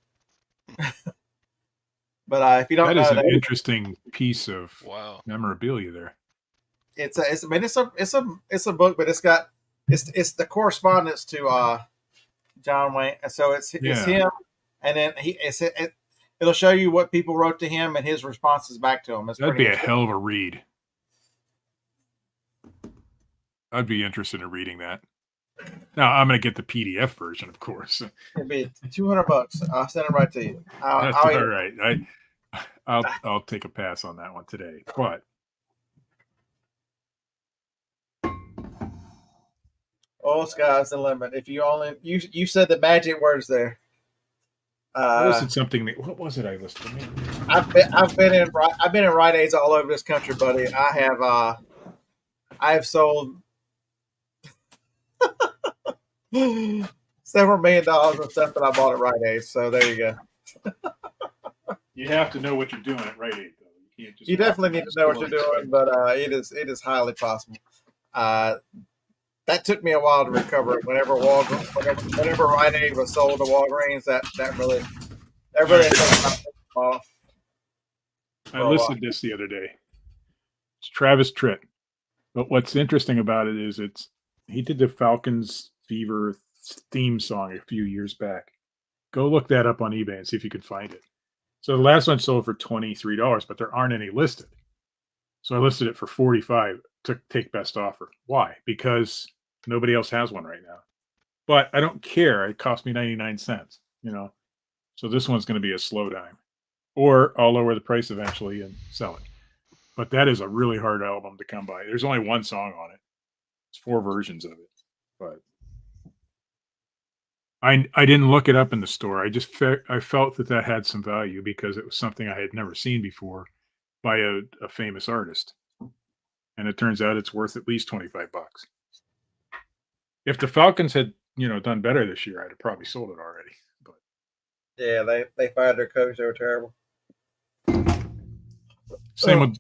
But if you don't know, that is an interesting piece of memorabilia there. It's a book, but it's the correspondence to John Wayne, and so it's him, and then it'll show you what people wrote to him and his responses back to him. That'd be a hell of a read. I'd be interested in reading that. Now I'm going to get the PDF version, of course. It'd be $200. I'll send it right to you. That's all right. I'll take a pass on that one today, but. Oh, sky's the limit. If you only you said the magic words there. I listed something. What was it I listed? I've been in Rite Aids all over this country, buddy. I have sold several $1 million of stuff that I bought at Rite Aids. So there you go. You have to know what you're doing at Rite Aid, though. You definitely need to know what you're doing, but it is highly possible. That took me a while to recover. Whenever Rite Aid was sold to Walgreens, that really I listed this the other day. It's Travis Tritt, but what's interesting about it is he did the Falcons Fever theme song a few years back. Go look that up on eBay and see if you can find it. So the last one sold for $23, but there aren't any listed. So I listed it for $45 to take best offer. Why? Because nobody else has one right now. But I don't care. It cost me 99 cents, So this one's going to be a slow dime. Or I'll lower the price eventually and sell it. But that is a really hard album to come by. There's only one song on it. It's 4 versions of it. But I didn't look it up in the store. I felt that had some value because it was something I had never seen before by a famous artist. And it turns out it's worth at least $25. If the Falcons had, done better this year, I'd have probably sold it already. But yeah, they fired their coach. They were terrible. Same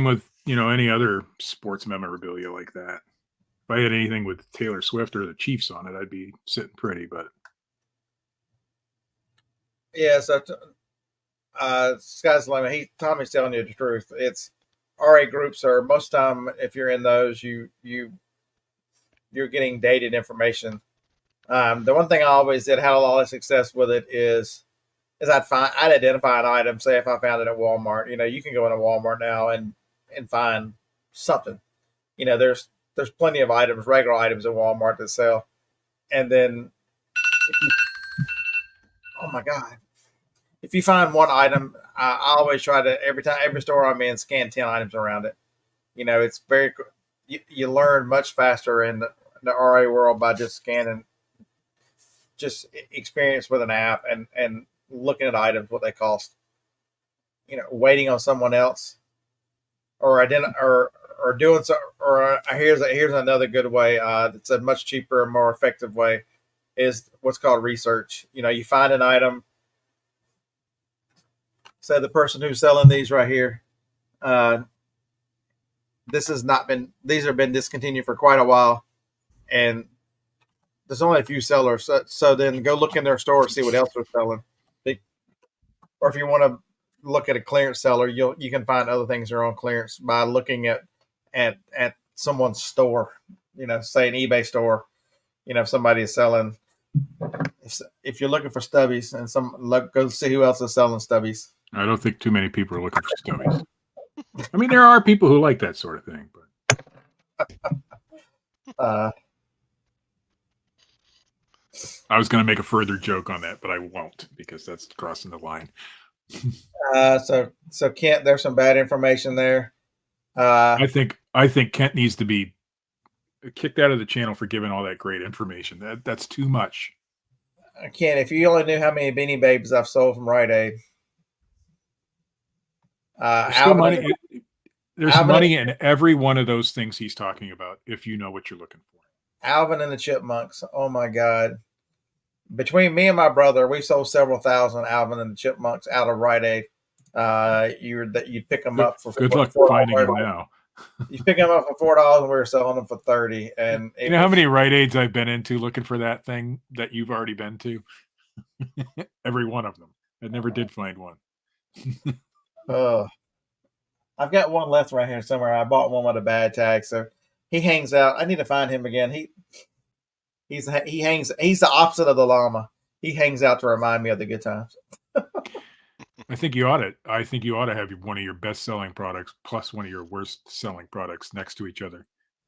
with any other sports memorabilia like that. If I had anything with Taylor Swift or the Chiefs on it, I'd be sitting pretty. But yeah, so sky's the limit. Tommy's telling you the truth. It's RA groups are most time if you're in those, you're getting dated information. The one thing I always had a lot of success with it is I'd identify an item. Say if I found it at Walmart, you can go into Walmart now and find something. There's plenty of items, regular items at Walmart that sell, and then Oh my God. If you find one item, I always try to, every store I'm in, scan 10 items around it. It's very, you learn much faster in the RA world by just scanning, just experience with an app and looking at items, what they cost. Waiting on someone else or or doing so. Or here's another good way. That's a much cheaper and more effective way is what's called research. You find an item. Say the person who's selling these right here. Uh, this has not been. These have been discontinued for quite a while, and there's only a few sellers. So then go look in their store and see what else they're selling. Or if you want to look at a clearance seller, you can find other things that are on clearance by looking at someone's store. Say an eBay store. If somebody is selling, if you're looking for stubbies, and go see who else is selling stubbies. I don't think too many people are looking for stubbies. I mean, there are people who like that sort of thing, but I was going to make a further joke on that, but I won't because that's crossing the line. So Kent, there's some bad information there. I think Kent needs to be kicked out of the channel for giving all that great information. That's too much. Kent, if you only knew how many Beanie Babies I've sold from Rite Aid. There's money in every one of those things he's talking about if you know what you're looking for. Alvin and the Chipmunks. Oh my God. Between me and my brother, we sold several thousand Alvin and the Chipmunks out of Rite Aid. You'd pick them up for good luck finding them now. You pick them up for $4 and we were selling them for $30. And you know how many Rite Aids I've been into looking for that thing that you've already been to? Every one of them. I never did find one. I've got one left right here somewhere. I bought one with a bad tag, so he hangs out. I need to find him again. He's the opposite of the llama. He hangs out to remind me of the good times. I think you ought to have one of your best selling products plus one of your worst selling products next to each other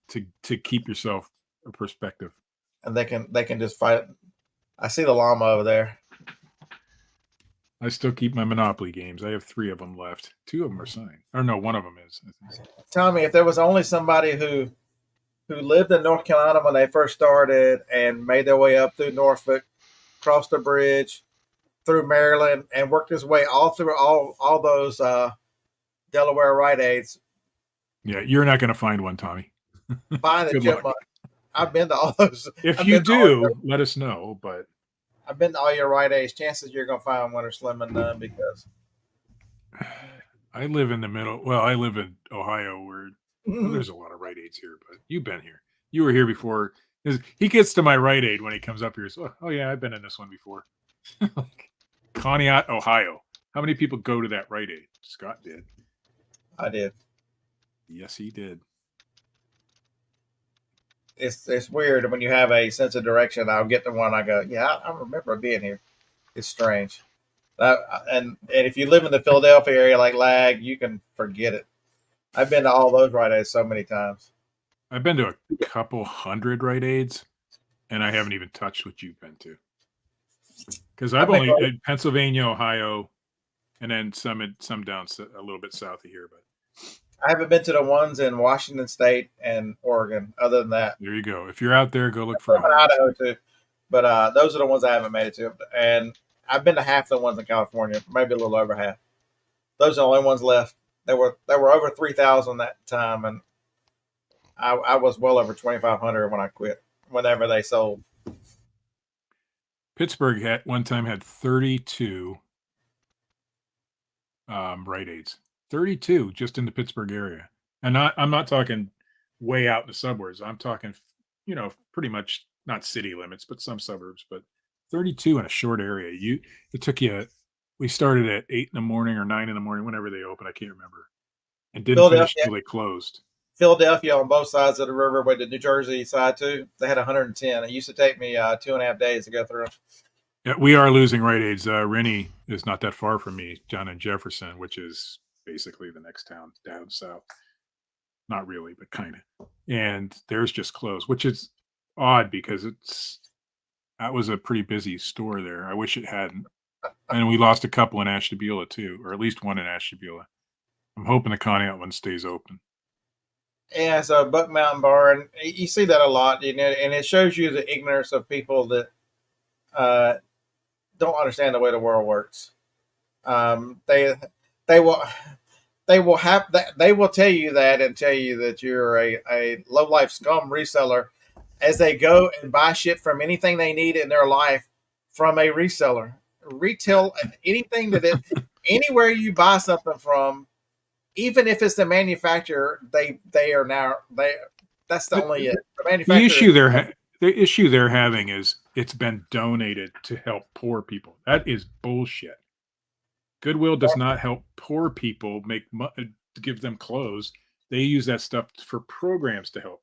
to keep yourself a perspective. And they can just fight. I see the llama over there. I still keep my Monopoly games. I have 3 of them left. 2 of them are signed. Or no, one of them is. Tommy, if there was only somebody who lived in North Carolina when they first started and made their way up through Norfolk, crossed the bridge, through Maryland, and worked his way all through all those Delaware Rite Aids. Yeah, you're not going to find one, Tommy. Find the Chipmunk. I've been to all those. If you do, let us know. But I've been to all your Rite Aids. Chances you're going to find one are slim and none because I live in the middle. Well, I live in Ohio where there's a lot of Rite Aids here, but you've been here. You were here before. He gets to my Rite Aid when he comes up here. So, oh yeah, I've been in this one before. Conneaut, Ohio. How many people go to that Rite Aid? Scott did. I did. Yes, he did. It's weird when you have a sense of direction. I'll get to one. I go, yeah, I remember being here. It's strange. And if you live in the Philadelphia area like Lag, you can forget it. I've been to all those Rite Aids so many times. I've been to a couple hundred Rite Aids, and I haven't even touched what you've been to. Because I've only in Pennsylvania, Ohio, and then some down a little bit south of here. But I haven't been to the ones in Washington State and Oregon. Other than that, there you go. If you're out there, go look for Idaho too. But those are the ones I haven't made it to. And I've been to half the ones in California, maybe a little over half. Those are the only ones left. There were over 3,000 that time, and I was well over 2,500 when I quit. Whenever they sold. Pittsburgh had 32 Rite Aids. 32 just in the Pittsburgh area. And I'm not talking way out in the suburbs. I'm talking, pretty much not city limits, but some suburbs. But 32 in a short area. We started at 8 in the morning or 9 in the morning, whenever they opened. I can't remember. And didn't finish until they closed. Philadelphia on both sides of the river, with the New Jersey side too, they had 110. It used to take me 2.5 days to go through. Yeah, we are losing Rite Aids. Rennie is not that far from me, John and Jefferson, which is basically the next town down south. Not really, but kind of. And theirs just closed, which is odd because That was a pretty busy store there. I wish it hadn't. And we lost a couple in Ashtabula too, or at least one in Ashtabula. I'm hoping the Conneaut one stays open. Yeah, so Buck Mountain Bar, and you see that a lot, and it shows you the ignorance of people that don't understand the way the world works. They will they will tell you that and tell you that you're a low life scum reseller as they go and buy shit from anything they need in their life from a reseller. Retail anything anywhere you buy something from, even if it's the manufacturer, they are now that's the only it. The issue they're having is it's been donated to help poor people. That is bullshit. Goodwill does not help poor people give them clothes. They use that stuff for programs to help,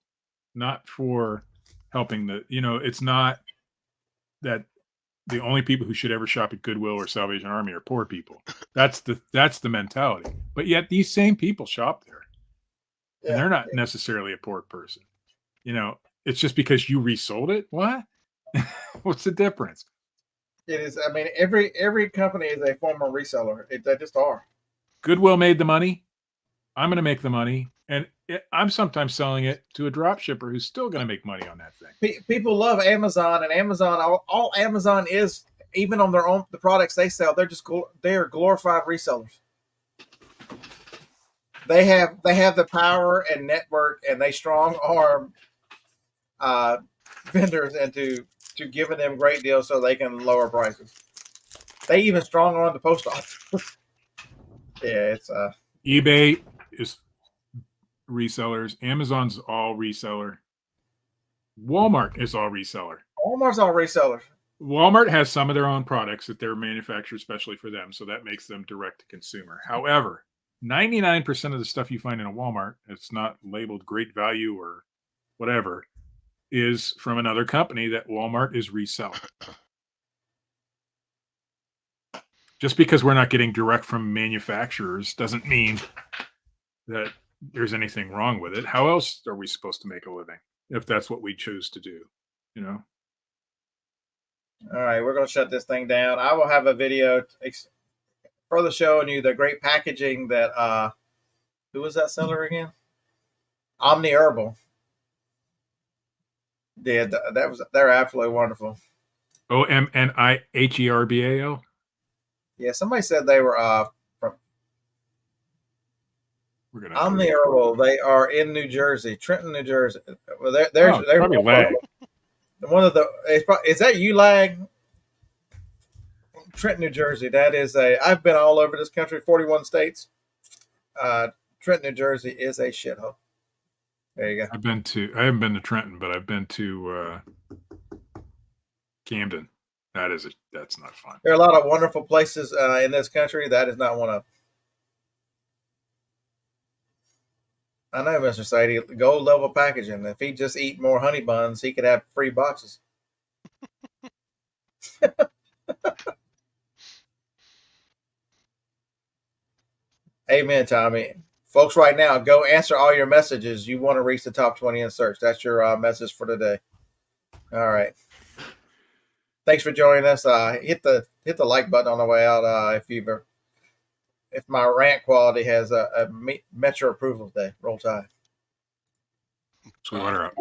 not for helping it's not that the only people who should ever shop at Goodwill or Salvation Army are poor people. That's the mentality. But yet these same people shop there. Yeah, and they're not necessarily a poor person. It's just because you resold it. What? What's the difference? It is. I mean, every company is a former reseller. They just are. Goodwill made the money. I'm going to make the money, and I'm sometimes selling it to a drop shipper who's still going to make money on that thing. People love Amazon, and Amazon. All Amazon is, even on the products they sell, they are glorified resellers. They have the power and network, and they strong arm vendors into giving them great deals so they can lower prices. They even strong arm the post office. Yeah, it's eBay is resellers. Amazon's all reseller. Walmart is all reseller. Walmart's all resellers. Walmart has some of their own products that they're manufactured especially for them, so that makes them direct to consumer. However, 99% of the stuff you find in a Walmart, it's not labeled great value or whatever, is from another company that Walmart is reselling. Just because we're not getting direct from manufacturers doesn't mean that there's anything wrong with it. How else are we supposed to make a living if that's what we choose to do? All right, we're going to shut this thing down. I will have a video further showing you the great packaging that who was that seller again? Omni Herbal. Yeah, they're absolutely wonderful. OMNIHERBAL. Yeah, somebody said they were from Omni Herbal. They are in New Jersey, Trenton, New Jersey. Well, they're probably Lag. One of the is that you, Lag? Trenton, New Jersey. That is I've been all over this country, 41 states. Trenton, New Jersey is a shithole. There you go. I haven't been to Trenton, but I've been to Camden. That's not fun. There are a lot of wonderful places in this country. That is not one of them. I know, Mr. Sadie, gold level packaging. If he just eat more honey buns, he could have free boxes. Amen, Tommy. Folks, right now, go answer all your messages. You want to reach the top 20 in search. That's your message for today. All right. Thanks for joining us. Hit the like button on the way out if my rant quality has a Metro approval today. Roll Tide. Sweetwater out.